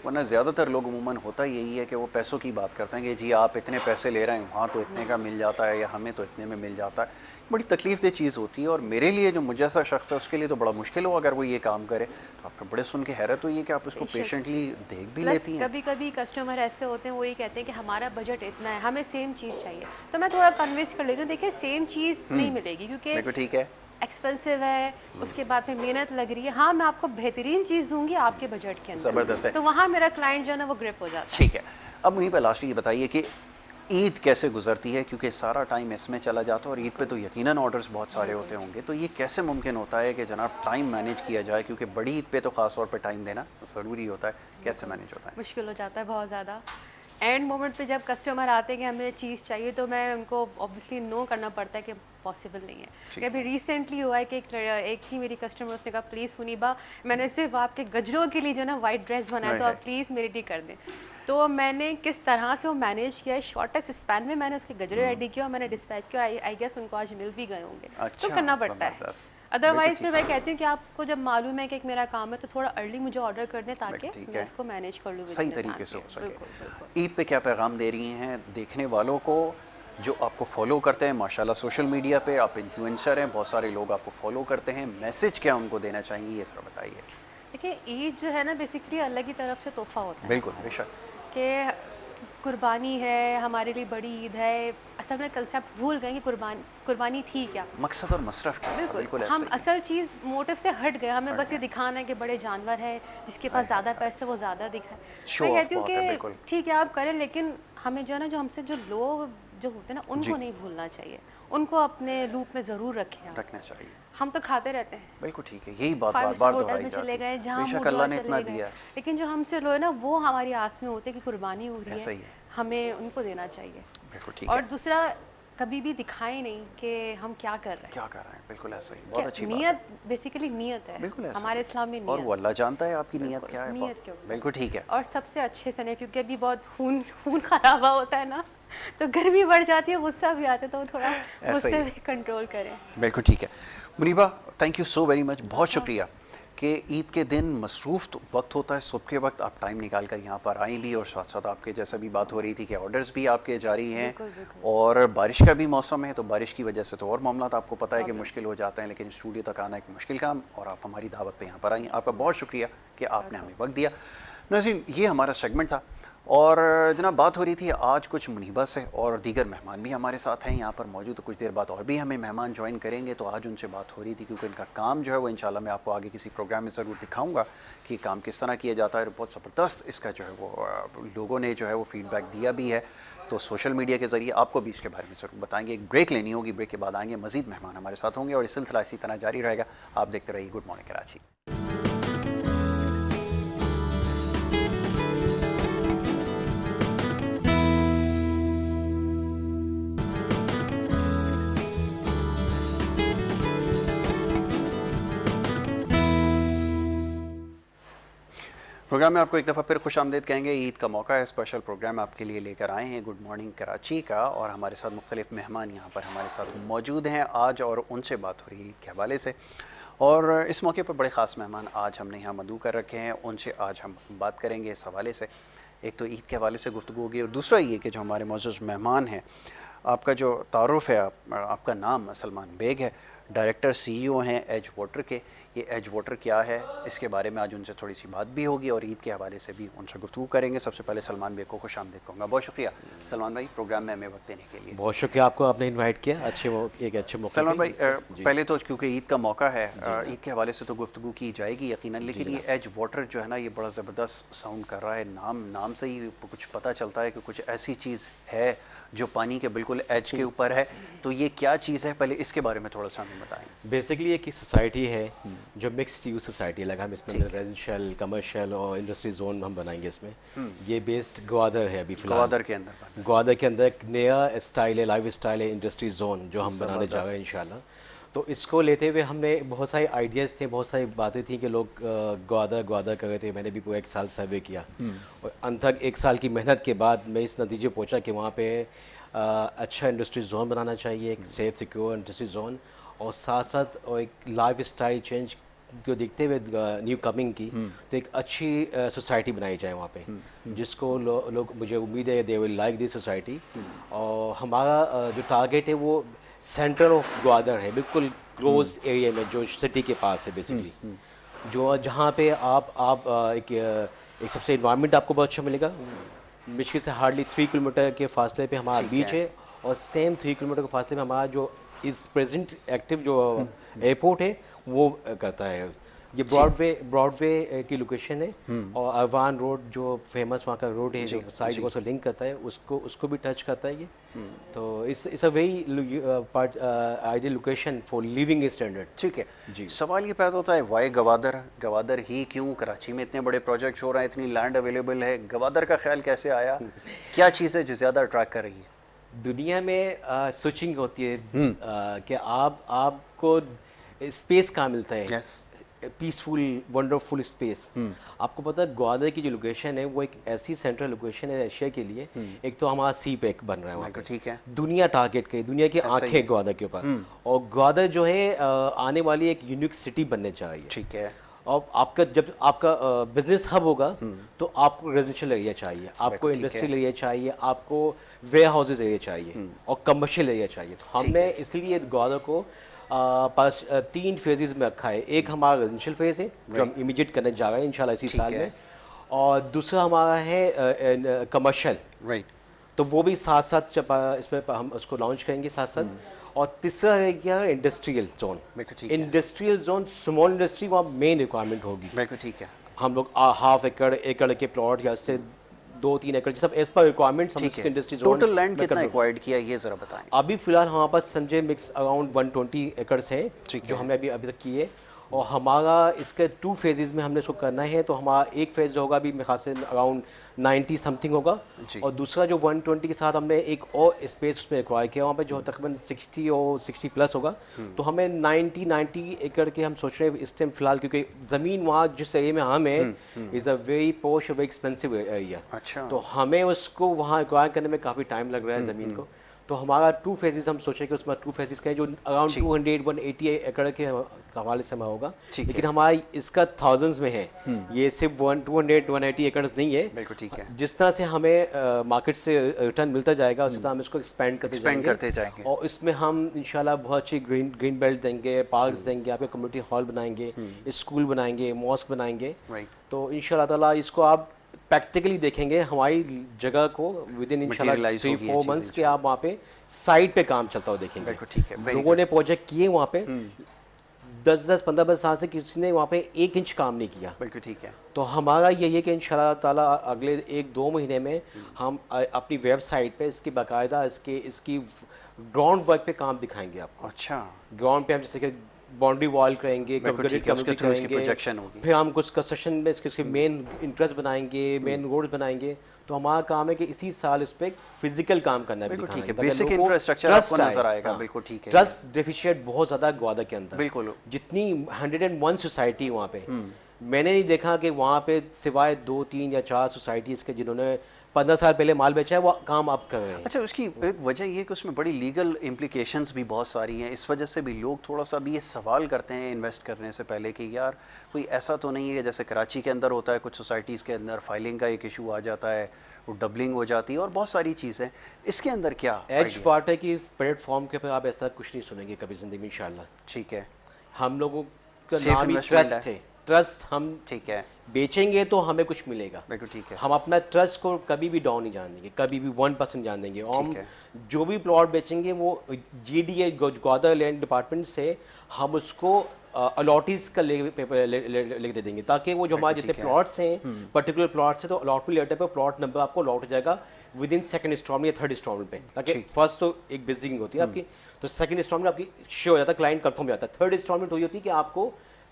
वरना ज़्यादातर लोग अमूमन होता यही है कि वो पैसों की बात करते हैं कि जी आप इतने पैसे ले रहे हैं, वहाँ तो इतने का मिल जाता है या हमें तो इतने में मिल जाता है। बड़ी तकलीफ़देह चीज़ होती है और मेरे लिए जो मुझे जैसा शख्स है उसके लिए तो बड़ा मुश्किल हो अगर वो ये काम करे। तो आपको बड़े सुन के हैरत हुई है कि आप इसको पेशेंटली देख भी लेती हैं। कभी कभी कस्टमर ऐसे होते हैं, वो ये कहते हैं कि हमारा बजट इतना है, हमें सेम चीज़ चाहिए, तो मैं थोड़ा कन्विंस कर लेती हूँ, देखिए सेम चीज़ नहीं मिलेगी क्योंकि ठीक है, एक्सपेंसिव है, उसके बाद में मेहनत लग रही है। हाँ, मैं आपको बेहतरीन चीज़ दूंगी आपके बजट के अंदर, ज़बरदस्त है। तो वहाँ मेरा क्लाइंट जो है ना वो ग्रिप हो जाता है। ठीक है, अब मुझे पे लास्ट ये बताइए कि ईद कैसे गुजरती है, क्योंकि सारा टाइम इसमें चला जाता है और ईद पे तो यकीनन ऑर्डर्स बहुत सारे होते होंगे, तो ये कैसे मुमकिन होता है कि जनाब टाइम मैनेज किया जाए, क्योंकि बड़ी ईद पे तो ख़ास तौर पे टाइम देना ज़रूरी होता है, कैसे मैनेज होता है? मुश्किल हो जाता है बहुत ज़्यादा। एंड मोमेंट पे जब कस्टमर आते हैं कि हमें चीज़ चाहिए, तो मैं उनको ऑब्वियसली नो करना पड़ता है कि पॉसिबल नहीं है। कि अभी रिसेंटली हुआ है कि एक ही मेरी कस्टमर, उसने कहा प्लीज़ मुनीबा, मैंने सिर्फ आपके गजरों के लिए जो ना वाइट ड्रेस बनाया, तो आप प्लीज़ मेरे लिए कर दें। तो मैंने किस तरह से वो मैनेज किया है, शॉर्टेस्ट स्पैन में मैंने उसके गजरे रेडी किया और मैंने डिस्पैच किया। आई गेस उनको आज मिल भी गए होंगे। अच्छा, तो करना पड़ता है। अदरवाइज फिर मैं कहती हूँ कि आपको जब मालूम है कि एक मेरा काम है, तो थोड़ा अर्ली मुझे ऑर्डर कर दें ताकि मैं इसको मैनेज कर लूँ सही तरीके से हो सके। ईद पे क्या पैगाम दे रही हैं देखने वालों को जो आपको फॉलो करते हैं? माशाल्लाह सोशल मीडिया पे आप इन्फ्लुएंसर हैं, बहुत सारे लोग आपको फॉलो करते हैं, मैसेज क्या उनको देना चाहेंगी, ये सब बताइए। देखिए, ईद जो है ना बेसिकली अल्लाह की तरफ से तोहफा होता है। बिल्कुल, बेशक। कि कुर्बानी है, हमारे लिए बड़ी ईद है। असल में कंसेप्ट भूल गए कि कुर्बानी थी क्या, मकसद और मसरफ क्या है? बिल्कुल ऐसा हम ही। असल चीज़ मोटिव से हट गए। हमें बस ये दिखाना है कि बड़े जानवर है, जिसके पास ज़्यादा पैसे वो ज़्यादा दिखाए। शो मैं ऑफ कहती हूँ बहुत है, बिल्कुल। कि ठीक है आप करें, लेकिन हमें जो है ना, जो हमसे जो लोग जो होते हैं ना, उनको नहीं भूलना चाहिए। उनको अपने लूप में ज़रूर रखें आप। रखना चाहिए। हम तो खाते रहते हैं, बिल्कुल ठीक है, यही बात 5 बार स्टार बार होटल दोहराई में जाती चले है। गए, जहाँ बेशक मूड अल्लाह हुआ ने चले इतना गए। दिया है, लेकिन जो हमसे लोग हैं ना, वो हमारी आस में होते हैं कि कुर्बानी हो रही ऐसा ही है, है। हमें उनको देना चाहिए। बिल्कुल ठीक और है। दूसरा, कभी भी दिखाएं नहीं कि हम क्या कर रहे हैं। क्या कर रहे हैं, बिल्कुल ऐसा ही, बहुत क्या- अच्छी बात है। नियत बेसिकली नियत है, बिल्कुल ऐसा हमारे ही। इस्लाम में और वो नियत। अल्लाह जानता है आपकी नीयत बिल्कुल, क्या है। नियत क्यों? बिल्कुल ठीक है। और सबसे अच्छे से नहीं, क्योंकि अभी बहुत खून खराबा होता है ना, तो गर्मी बढ़ जाती है, गुस्सा भी आता है, तो थोड़ा ऐसा गुस्से ही। में कंट्रोल करें। बिल्कुल ठीक है। Muneeba, thank you so very much, बहुत शुक्रिया कि ईद के दिन मसरूफ़ वक्त होता है, सुबह के वक्त आप टाइम निकाल कर यहाँ पर आई भी, और साथ साथ आपके जैसा भी बात हो रही थी कि ऑर्डर्स भी आपके जारी हैं, और बारिश का भी मौसम है, तो बारिश की वजह से तो और मामला आपको पता है कि मुश्किल हो जाते हैं, लेकिन स्टूडियो तक आना एक मुश्किल काम, और आप हमारी दावत पे यहाँ पर आई। आपका बहुत शुक्रिया कि आपने हमें वक्त दिया। नाज़रीन, ये हमारा सेगमेंट था, और जनाब बात हो रही थी आज कुछ मुनीबा से, और दीगर मेहमान भी हमारे साथ हैं यहाँ पर मौजूद, तो कुछ देर बाद और भी हमें मेहमान ज्वाइन करेंगे, तो आज उनसे बात हो रही थी, क्योंकि इनका काम जो है वो इंशाल्लाह मैं आपको आगे किसी प्रोग्राम में ज़रूर दिखाऊंगा कि काम किस तरह किया जाता है। बहुत ज़बरदस्त इसका जो है वो लोगों ने जो है वो फीडबैक दिया भी है, तो सोशल मीडिया के ज़रिए आपको भी इसके बारे में ज़रूर बताएंगे। एक ब्रेक लेनी होगी, ब्रेक के बाद आएंगे, मज़ीद मेहमान हमारे साथ होंगे, और इस सिलसिला इसी तरह जारी रहेगा। आप देखते रहिए गुड मॉर्निंग कराची। प्रोग्राम में आपको एक दफ़ा फिर खुश आमदीद कहेंगे। ईद का मौका है, स्पेशल प्रोग्राम आपके लिए लेकर आए हैं गुड मॉर्निंग कराची का, और हमारे साथ मुख्तलिफ मेहमान यहाँ पर हमारे साथ मौजूद हैं आज, और उनसे बात हो रही है ईद के हवाले से। और इस मौके पर बड़े ख़ास मेहमान आज हमने यहाँ मदऊ कर रखे हैं, उनसे आज हम बात करेंगे इस हवाले से। एक तो ईद के हवाले से गुफ्तगू होगी, और दूसरा ये कि जो हमारे मौजूद मेहमान हैं, आपका जो तारुफ़ है, आपका नाम सलमान बेग है, डायरेक्टर CEO हैं एज वाटर के। ये एज वाटर क्या है, इसके बारे में आज उनसे थोड़ी सी बात भी होगी, और ईद के हवाले से भी उनसे गुफ्तगू करेंगे। सबसे पहले सलमान बेग को खुश आमदीद कहूँगा। बहुत शुक्रिया सलमान भाई, प्रोग्राम में हमें वक्त देने के लिए। बहुत शुक्रिया आपको, आपने इनवाइट किया एक अच्छे मौके सलमान भाई, पे। पहले तो क्योंकि ईद का मौका है, ईद के हवाले से तो गुफ्तगू की जाएगी यकीनन, लेकिन ये एज वाटर जो है ना, ये बड़ा ज़बरदस्त साउंड कर रहा है। नाम से ही कुछ पता चलता है कि कुछ ऐसी चीज़ है जो पानी के बिल्कुल एज के ऊपर है, तो ये क्या चीज़ है, पहले इसके बारे में थोड़ा सा हमें बताएं। बेसिकली एक सोसाइटी है जो मिक्स यूज सोसाइटी है, हम इसमें रेजिडेंशियल, कमर्शियल और इंडस्ट्री जोन हम बनाएंगे इसमें। ये बेस्ड ग्वादर है अभी फिलहाल। ग्वादर के अंदर ग्वादर के अंदर एक नया स्टाइल है, लाइफ स्टाइल है, इंडस्ट्री जोन जो हम बनाने जा रहे हैं इंशाल्लाह। तो इसको लेते हुए हमने बहुत सारे आइडियाज़ थे, बहुत सारी बातें थी कि लोग ग्वादर कर रहे थे। मैंने भी पूरा 1 साल सर्वे किया, और अंत तक 1 साल की मेहनत के बाद मैं इस नतीजे पहुंचा कि वहाँ पे अच्छा इंडस्ट्री जोन बनाना चाहिए, एक सेफ सिक्योर इंडस्ट्री जोन, और साथ साथ और एक लाइफ स्टाइल चेंज को देखते हुए न्यू कमिंग की, तो एक अच्छी सोसाइटी बनाई जाए वहाँ पे, जिसको लोग मुझे उम्मीद है they will like this society. और हमारा जो टारगेट है वो सेंटर ऑफ ग्वादर है, बिल्कुल क्लोज एरिया में जो सिटी के पास है बेसिकली, जो जहाँ पे आप एक सबसे इन्वायरमेंट आपको बहुत अच्छा मिलेगा। मुश्किल से हार्डली 3 किलोमीटर के फासले पे हमारा बीच है, और सेम 3 किलोमीटर के फासले में हमारा जो इस प्रेजेंट एक्टिव जो एयरपोर्ट है वो करता है ये ब्रॉडवे की लोकेशन है और अरवान रोड जो फेमस वहाँ का रोड है जो सारी जगहों से लिंक करता है उसको भी टच करता है ये। तो it's a very ideal location for living standard. ठीक है, सवाल ये पैदा होता है वाई गवादर ही क्यों? कराची में इतने बड़े प्रोजेक्ट्स हो रहे हैं, इतनी लैंड अवेलेबल है, गवादर का ख्याल कैसे आया? क्या चीज़ है जो ज़्यादा अट्रैक्ट कर रही है? दुनिया में स्विचिंग होती है कि आपको स्पेस कहाँ मिलता है। Yes, peaceful wonderful space. आपको पता है ग्वादर की जो लोकेशन है वो एक ऐसी सेंट्रल लोकेशन है एशिया के लिए। एक तो हमारा सी पैक बन रहा है वहाँ पे, ठीक है, दुनिया टारगेट की, दुनिया की आंखें ग्वादर के ऊपर, और ग्वादर जो है आने वाली एक यूनिक सिटी बनने चाहिए। ठीक है। और आपका जब आपका बिजनेस हब होगा तो आपको रेजिडेंशियल एरिया चाहिए, आपको इंडस्ट्रियल एरिया चाहिए, आपको वेयर हाउसेज एरिया चाहिए और कमर्शियल एरिया चाहिए। तो हमने इसलिए ग्वादर को पास 3 फेजेस में रखा है। एक हमारा रेजिडेंशियल फेज है जो हम इमीडिएट करने जा रहे हैं इंशाल्लाह इसी साल में, और दूसरा हमारा है कमर्शियल, राइट, तो वो भी साथ साथ जब इसमें हम उसको लॉन्च करेंगे साथ साथ। और तीसरा है क्या, industrial zone. Industrial zone, small industry वहाँ मेन रिक्वायरमेंट होगी। बिल्कुल ठीक है। हम लोग हाफ एकड़ के प्लॉट या इससे 2-3 एकड़ सब एज पर रिक्वायरमेंट्स हम इसकी इंडस्ट्री जोन। टोटल लैंड कितना एक्वायर्ड किया ये जरा बताएं। अभी फिलहाल हमारे पास संजय मिक्स अराउंड 120 एकड़्स हैं जो हमने अभी तक किए, और हमारा इसके 2 फेजेस में हमने इसको करना है। तो हमारा एक फेज जो होगा अभी मेरे ख्याल से अराउंड 90 समथिंग होगा, और दूसरा जो 120 के साथ हमने एक और स्पेस उसमें एक्वायर किया वहाँ पे जो तकरीबन 60 और 60 प्लस होगा। तो हमें 90 एकड़ के हम सोच रहे हैं इस टाइम फिलहाल, क्योंकि ज़मीन वहाँ जिस एरिया में हम है is a very posh very expensive area. अच्छा, तो हमें उसको वहाँ एक्वायर करने में काफ़ी टाइम लग रहा है ज़मीन को। तो हमारा 2 फेजेस हम सोचे कि उसमें 2 फेजेस का है जो अराउंड 200-180 एकड़ के हवाले से हमारा होगा, लेकिन हमारा इसका थाउजेंड्स में है। ये सिर्फ 200-180 एकड़ नहीं है। बिल्कुल ठीक है। जिस तरह से हमें मार्केट से रिटर्न मिलता जाएगा उसी तरह हम इसको एक्सपेंड करते जाएंगे। और इसमें हम इंशाल्लाह बहुत अच्छी ग्रीन बेल्ट देंगे, पार्क्स देंगे, आपके कम्युनिटी हॉल बनाएंगे, स्कूल बनाएंगे, मॉस्क बनाएंगे। तो इंशाल्लाह ताला इसको आप प्रैक्टिकली देखेंगे हमारी जगह को विद इन इंशाल्लाह 3-4 मंथ्स के आप वहाँ पे साइट पे काम चलता हुआ देखेंगे। ठीक है। लोगों ने प्रोजेक्ट किए वहाँ पे 10-10, 15-15 साल से किसी ने वहाँ पे 1 इंच काम नहीं किया। बिल्कुल ठीक है। तो हमारा यही है कि इंशाल्लाह ताला अगले 1-2 महीने में हम अपनी वेबसाइट पे इसकी बाकायदा इसकी ग्राउंड वर्क पे काम दिखाएंगे आपको। अच्छा, ग्राउंड पे हम जैसे कि बाउंड्री वॉल करेंगे, प्रोजेक्शन होगी, फिर हम कुछ कंस्ट्रक्शन में इसके मेन इंटरेस्ट बनाएंगे, मेन रोड बनाएंगे। तो हमारा काम है कि इसी साल इस पे फिजिकल काम करना है। बिल्कुल ठीक है। बेसिक इंफ्रास्ट्रक्चर आपको नजर आएगा। बिल्कुल ठीक है। ट्रस्ट डेफिशिएंट बहुत ज़्यादा ग्वादर के अंदर। बिल्कुल। जितनी 101 सोसाइटी वहाँ पे, मैंने नहीं देखा कि वहाँ पे सिवाय 2, 3 या 4 सोसाइटीज़ के जिन्होंने 15 साल पहले माल बेचा है वो काम आप कर रहे हैं। अच्छा, उसकी एक वजह ये है कि उसमें बड़ी लीगल इम्प्लिकेशंस भी बहुत सारी हैं। इस वजह से भी लोग थोड़ा सा भी ये सवाल करते हैं इन्वेस्ट करने से पहले कि यार कोई ऐसा तो नहीं है जैसे कराची के अंदर होता है, कुछ सोसाइटीज़ के अंदर फाइलिंग का एक इशू आ जाता है, वो डबलिंग हो जाती है और बहुत सारी चीज़ें। इसके अंदर क्या एज वाटर की प्लेटफॉर्म के पर आप ऐसा कुछ नहीं सुनेंगे कभी ज़िंदगी में इंशाल्लाह। ठीक है। हम लोगों का नाम ही ट्रस्ट है। ट्रस्ट हम ठीक है बेचेंगे तो हमें कुछ मिलेगा। बिल्कुल ठीक है। हम अपना ट्रस्ट को कभी भी डाउन नहीं जान देंगे, कभी भी 1% जान देंगे। और हम जो भी प्लॉट बेचेंगे वो GDA ग्वादर लैंड डिपार्टमेंट से हम उसको अलॉटीज का पेपर लिख दे देंगे, ताकि वो जो हमारे जितने प्लॉट्स हैं पर्टिकुलर प्लॉट्स हैं तो अलॉटमेंट लेटर पे प्लॉट नंबर आपको अलॉट हो जाएगा विद इन सेकंड इंस्टॉलमेंट या थर्ड इंस्टॉलमेंट पे। ताकि फर्स्ट तो एक बिजिंग होती है आपकी, तो सेकंड इंस्टॉलमेंट आपकी श्योर हो जाता है, क्लाइंट कंफर्म हो जाता है। थर्ड इंस्टॉलमेंट वही होती है कि आपको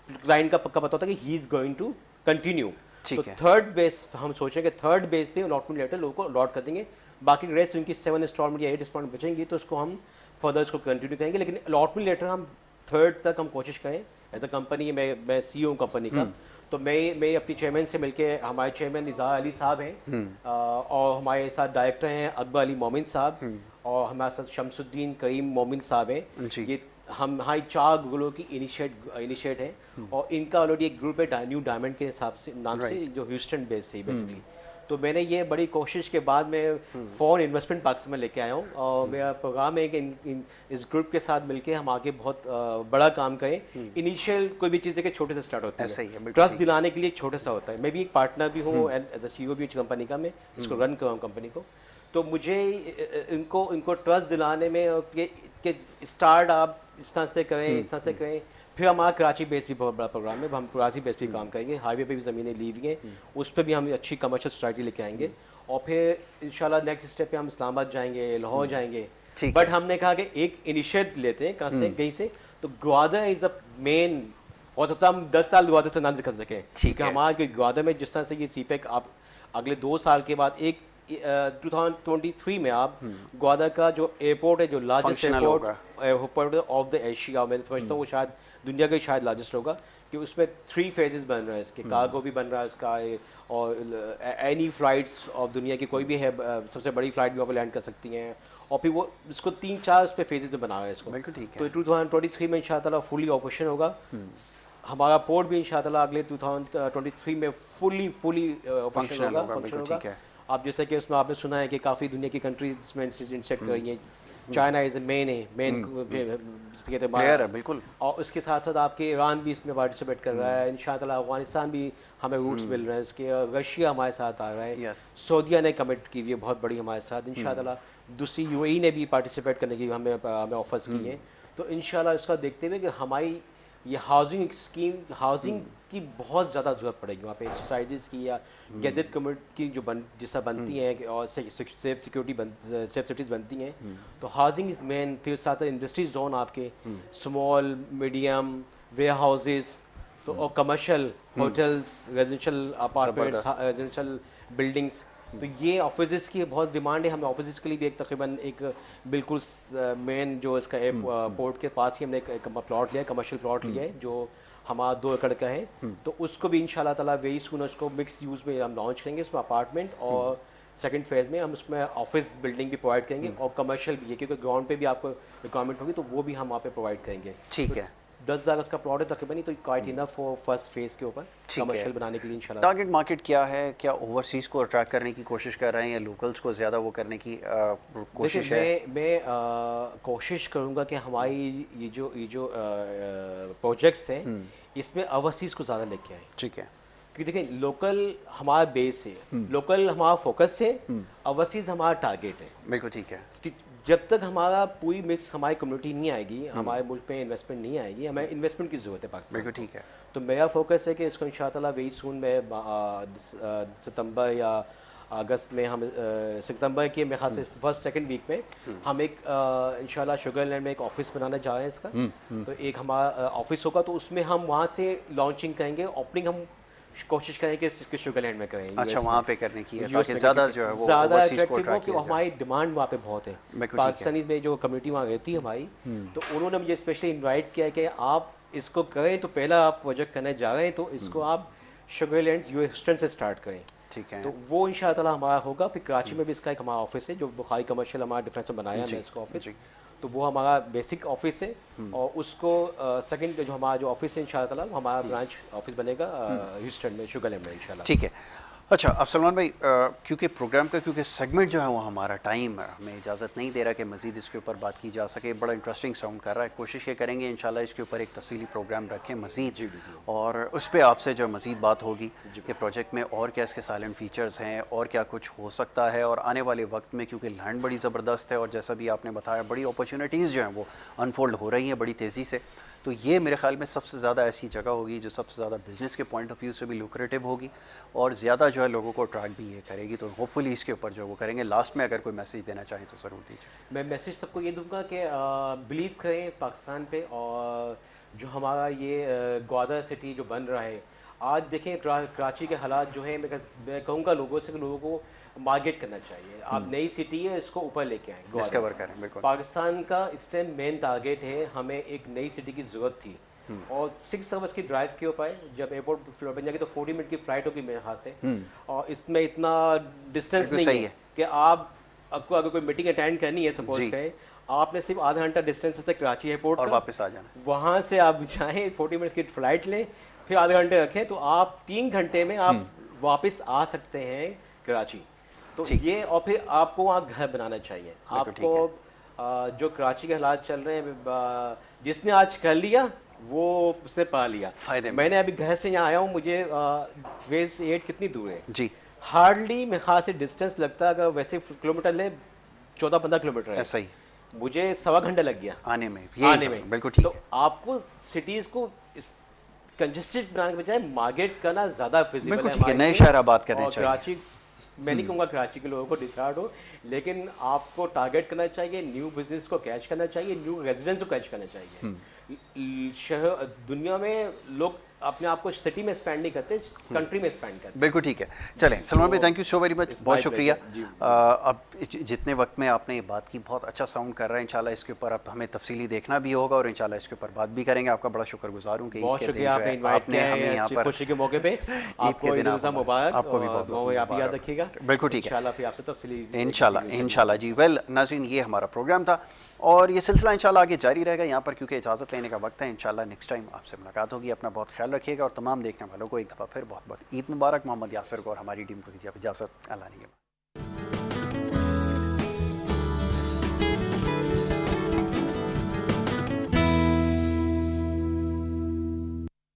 क्लाइंट का पक्का पता होता है कि he is going to continue. तो थर्ड बेस हम सोचेंगे, थर्ड बेस पे अलॉटमेंट लेटर लोगों को अलॉट कर देंगे। बाकी रेस्ट उनकी 7 इंस्टॉलमेंट या 8 इंस्टॉलमेंट बचेंगी तो उसको हम फर्दर इसको कंटिन्यू करेंगे। लेकिन अलॉटमेंट लेटर हम थर्ड तक हम कोशिश करें। एज अ कंपनी मैं CEO कंपनी का, तो मैं अपनी चेयरमैन से मिलके, हमारे चेयरमैन निज़ार अली साहब हैं और हमारे साथ डायरेक्टर हैं अकबर अली मोमिन साहब और हमारे साथ शमसुद्दीन करीम मोमिन साहब हैं। ये हम हमारी 4 लोगों की इनिशिएट है और इनका ऑलरेडी एक ग्रुप है न्यू डायमंड के हिसाब से नाम से, जो ह्यूस्टन बेस्ड है बेसिकली। तो मैंने ये बड़ी कोशिश के बाद मैं फॉरेन इन्वेस्टमेंट पाकिस्तान में लेके आया हूँ और मेरा प्रोग्राम है कि इस ग्रुप के साथ मिलके हम आगे बहुत बड़ा काम करें। इनिशियल कोई भी चीज़ देखिए छोटे से स्टार्ट होता है, ट्रस्ट दिलाने के लिए एक छोटा सा होता है। मैं भी एक पार्टनर भी हूँ एंड एज अ CEO भी कंपनी का, मैं इसको रन कर रहा हूँ कंपनी को। तो मुझे इनको ट्रस्ट दिलाने में कि स्टार्ट आप इस तरह से करें, इस तरह से करें, फिर हमारा कराची बेस भी बहुत बड़ा प्रोग्राम है, हम कराची बेस भी काम करेंगे, हाईवे पे भी ज़मीनें ली हुई हैं, उस पर भी हम अच्छी कमर्शियल सोसाइटी लेके आएंगे। और फिर इंशाल्लाह नेक्स्ट स्टेप पे हम इस्लामाबाद जाएंगे, लाहौर जाएंगे। ठीक बट हमने कहा कि एक इनिशिएट लेते हैं, कहाँ से कहीं से, तो ग्वादर इज़ अ मेन। हो सकता है हम 10 साल ग्वादर से ना निकल सकें, क्योंकि हमारे ग्वादर में जिस तरह से ये सीपेक आप अगले 2 साल के बाद 2023 में आप ग्वादर का जो एयरपोर्ट है, जो largest airport of the Asia, मैं समझता हूँ वो शायद दुनिया का ही शायद लार्जेस्ट होगा, कि उसमें 3 फेजेस बन रहे हैं इसके, कार्गो भी बन रहा है इसका, और एनी फ्लाइट्स ऑफ दुनिया की कोई भी है सबसे बड़ी फ्लाइट भी वहाँ पर लैंड कर सकती हैं, और फिर वो इसको 3-4 उस पर फेजेस में बना रहे हैं इसको। बिल्कुल ठीक है। तो 2023 में इंशाअल्लाह फुली ऑपरेशन होगा। हमारा पोर्ट भी इंशाअल्लाह अगले 2023 में फुली ऑपरेशन होगा, फंक्शन होगा। आप जैसे कि उसमें आपने सुना है कि काफ़ी दुनिया की कंट्रीज में इंसेट कर रही हैं, चाइना इज़ मेन प्लेयर है, बिल्कुल। और उसके साथ साथ आपके ईरान भी इसमें पार्टिसिपेट कर रहा है, इंशाअल्लाह अफगानिस्तान भी हमें रूट्स मिल रहे हैं इसके, रशिया हमारे साथ आ रहा है, सऊदीया ने कमिट की हुई है बहुत बड़ी हमारे साथ, इंशाअल्लाह दूसरी यूएई ने भी पार्टिसिपेट करने की हमें ऑफर्स किए हैं। तो इंशाअल्लाह इसका देखते हुए कि हमारी ये हाउसिंग स्कीम, हाउसिंग की बहुत ज़्यादा ज़रूरत पड़ेगी वहाँ पे, सोसाइटीज़ की या गैदर कम्युनिटी की जो जिससे बनती हैं, और सेफ सिटीज़ बनती हैं, तो हाउसिंग इज़ मेन। फिर साथ इंडस्ट्री जोन आपके स्मॉल मीडियम वेयर हाउसेस, तो और commercial hotels, residential apartments, residential buildings, तो ये ऑफिस की बहुत डिमांड है। हमें ऑफिस के लिए भी एक तकरीबन एक बिल्कुल मेन जो इसका पोर्ट के पास ही हमने एक प्लॉट लिया है, कमर्शियल प्लॉट लिया है, जो हमारा 2 एकड़ का है। तो उसको भी इंशाल्लाह ताला वेरी सून उसको मिक्स यूज़ में हम लॉन्च करेंगे, उसमें अपार्टमेंट और सेकंड फेज़ में हम उसमें ऑफिस बिल्डिंग भी प्रोवाइड करेंगे, और कमर्शियल भी है, क्योंकि ग्राउंड पे भी आपको रिक्वायरमेंट होगी, तो वो भी हम वहाँ पे प्रोवाइड करेंगे। ठीक है। 10,000 उसका प्लॉट है तकरीबन, तो quite enough for first phase के ऊपर कमर्शियल बनाने के लिए इंशाल्लाह। टारगेट मार्केट क्या है? क्या ओवरसीज़ को अट्रैक्ट करने की कोशिश कर रहे हैं, या लोकल्स को ज़्यादा वो करने की कोशिश है? मैं कोशिश करूँगा कि हमारी ये जो प्रोजेक्ट्स हैं इसमें ओवरसीज़ को ज़्यादा लेके आए। ठीक है। क्योंकि देखिए लोकल हमारा बेस है, लोकल हमारा फोकस है, ओवरसीज़ हमारा टारगेट है। बिल्कुल ठीक है। कि जब तक हमारा पूरी मिक्स हमारी कम्युनिटी नहीं आएगी, हमारे मुल्क में इन्वेस्टमेंट नहीं आएगी, हमें इन्वेस्टमेंट की ज़रूरत है पाकिस्तान। बिल्कुल ठीक है। तो मेरा फोकस है कि इसको इंशाअल्लाह वेरी सून में सितंबर या अगस्त में हम सितंबर के मेरे ख्याल से फर्स्ट सेकंड वीक में हम एक इंशाल्लाह शुगरलैंड में एक ऑफिस बनाने जा रहे हैं इसका। तो एक हमारा ऑफिस होगा, तो उसमें हम वहाँ से लॉन्चिंग करेंगे, ओपनिंग हम कोशिश करेंगे कि शुगरलैंड में करें। अच्छा, वहाँ पे करने की है, ताकि ज़्यादा जो है वो ज़्यादा overseas को अट्रैक्टिव हो, attract कि किया हमारी डिमांड वहाँ पे बहुत है। पाकिस्तानी में जो कम्युनिटी वहाँ रहती है हमारी, तो उन्होंने मुझे स्पेशली इन्वाइट किया कि आप इसको करें, तो पहला आप प्रोजेक्ट करने जा रहे हैं, तो इसको आप शुगरलैंड ह्यूस्टन से स्टार्ट करें। ठीक है। तो वो इंशाअल्लाह हमारा होगा। फिर कराची में भी इसका एक हमारा ऑफिस है, जो बुखारी कमर्शियल हमारा डिफरेंस में बनाया है इसका ऑफिस, तो वो हमारा बेसिक ऑफिस है। और उसको सेकंड जो हमारा जो ऑफिस है इंशाअल्लाह ताला, वो हमारा ब्रांच ऑफिस बनेगा ह्यूस्टन में, शुगरलैंड में इंशाअल्लाह। ठीक है। अच्छा, अब सलमान भाई, क्योंकि प्रोग्राम का सेगमेंट जो है वो हमारा टाइम हमें इजाज़त नहीं दे रहा कि मज़ीद इसके ऊपर बात की जा सके, बड़ा इंटरेस्टिंग साउंड कर रहा है। कोशिश ये करेंगे इंशाल्लाह इसके ऊपर एक तफसीली प्रोग्राम रखें मज़ीद, और उस पर आपसे जो मज़ीद बात होगी कि प्रोजेक्ट में और क्या इसके साइलेंट फीचर्स हैं, और क्या कुछ हो सकता है, और आने वाले वक्त में क्योंकि लैंड बड़ी ज़बरदस्त है, और जैसा भी आपने बताया बड़ी अपॉर्चुनिटीज़ जो हैं वो अनफोल्ड हो रही हैं बड़ी तेज़ी से। तो ये मेरे ख्याल में सबसे ज़्यादा ऐसी जगह होगी जो सबसे ज़्यादा बिज़नेस के पॉइंट ऑफ व्यू से भी लुक्रेटिव होगी, और ज़्यादा जो है लोगों को अट्रैक्ट भी ये करेगी। तो होपफुली इसके ऊपर जो वो करेंगे। लास्ट में अगर कोई मैसेज देना चाहें तो ज़रूर दीजिए। मैं मैसेज सबको ये दूंगा कि बिलीव करें पाकिस्तान पे, और जो हमारा ये ग्वादर सिटी जो बन रहा है आज, देखें कराची के हालात जो हैं, मैं कहूँगा लोगों से कि लोगों को मार्केट करना चाहिए। आप नई सिटी है, इसको ऊपर लेके आएँ, डिस्कवर करें। बिल्कुल, पाकिस्तान का इस टाइम मेन टारगेट है, हमें एक नई सिटी की ज़रूरत थी, और 6 आवर्स की ड्राइव के ऊपर जब एयरपोर्ट बन जाएगी तो 40 मिनट की फ़्लाइट होगी मेरे हाथ से, और इसमें इतना डिस्टेंस नहीं है कि आपको अगर कोई मीटिंग अटेंड करनी है सपोज करें, आपने सिर्फ आधा घंटा डिस्टेंस से कराची एयरपोर्ट और वापस आ जाना, वहाँ से आप जाएँ 40 मिनट की फ़्लाइट लें, फिर आधे घंटे रखें, तो आप 3 घंटे में आप वापस आ सकते हैं कराची। तो ये, और फिर आपको वहाँ घर बनाना चाहिए। आपको जो कराची के हालात चल रहे हैं, जिसने आज कर लिया वो उसने पा लिया। मैंने अभी घर से यहाँ आया हूँ, मुझे फेज़ 8 कितनी दूर है जी, हार्डली मेरे ख्याल से डिस्टेंस लगता है, अगर वैसे किलोमीटर लें 14-15 किलोमीटर है। ऐसा ही मुझे 1.25 घंटा लग गया आने में, आने में। बिल्कुल ठीक तो है। आपको सिटीज को कंजेस्टेड बनाने के बजाय मार्केट करना ज़्यादा फिजिबल बिल्कुल है ठीक है, हमारे नए लिए। शहर आबाद करने और चाहिए। कराची, मैं नहीं कहूँगा कराची के लोगों को डिसाइड हो, लेकिन आपको टारगेट करना चाहिए, न्यू बिजनेस को कैच करना चाहिए, न्यू रेजिडेंट्स को कैच करना चाहिए। शहर दुनिया में लोग अपने आप को सिटी में स्पेंड नहीं करते, कंट्री में स्पेंड करते। बिल्कुल ठीक है। चलें सलमान भाई, thank you so very much, It's बहुत my शुक्रिया। pleasure, जी। अब जितने वक्त में आपने ये बात की, बहुत अच्छा साउंड कर रहा है। इंशाल्लाह इसके ऊपर अब हमें तफसीली देखना भी होगा और इंशाल्लाह इसके ऊपर बात भी करेंगे। आपका बड़ा शुक्रगुजार हूँ कि बहुत ईद के दिन शुक्रिया, जो आपने है, इनवाइट किया हमें है यहाँ अच्छी पर खुशी के मौके पे। आपको ईद उल मुबारक, आपको भी बहुत दुआओं में आप भी याद रखिएगा। बिल्कुल ठीक है, इंशाल्लाह फिर आपसे तफसीली इंशाल्लाह जी। वेल नाज़रीन, ये हमारा प्रोग्राम था और ये सिलसिला इंशाल्लाह आगे जारी रहेगा यहाँ पर, क्योंकि इजाज़त लेने का वक्त है। इंशाल्लाह नेक्स्ट टाइम आपसे मुलाकात होगी। अपना बहुत ख्याल रखिएगा और तमाम देखने वालों को एक दफ़ा फिर बहुत बहुत ईद मुबारक। मोहम्मद यासिर को और हमारी टीम को दीजिए इजाज़त। अल्लाह ने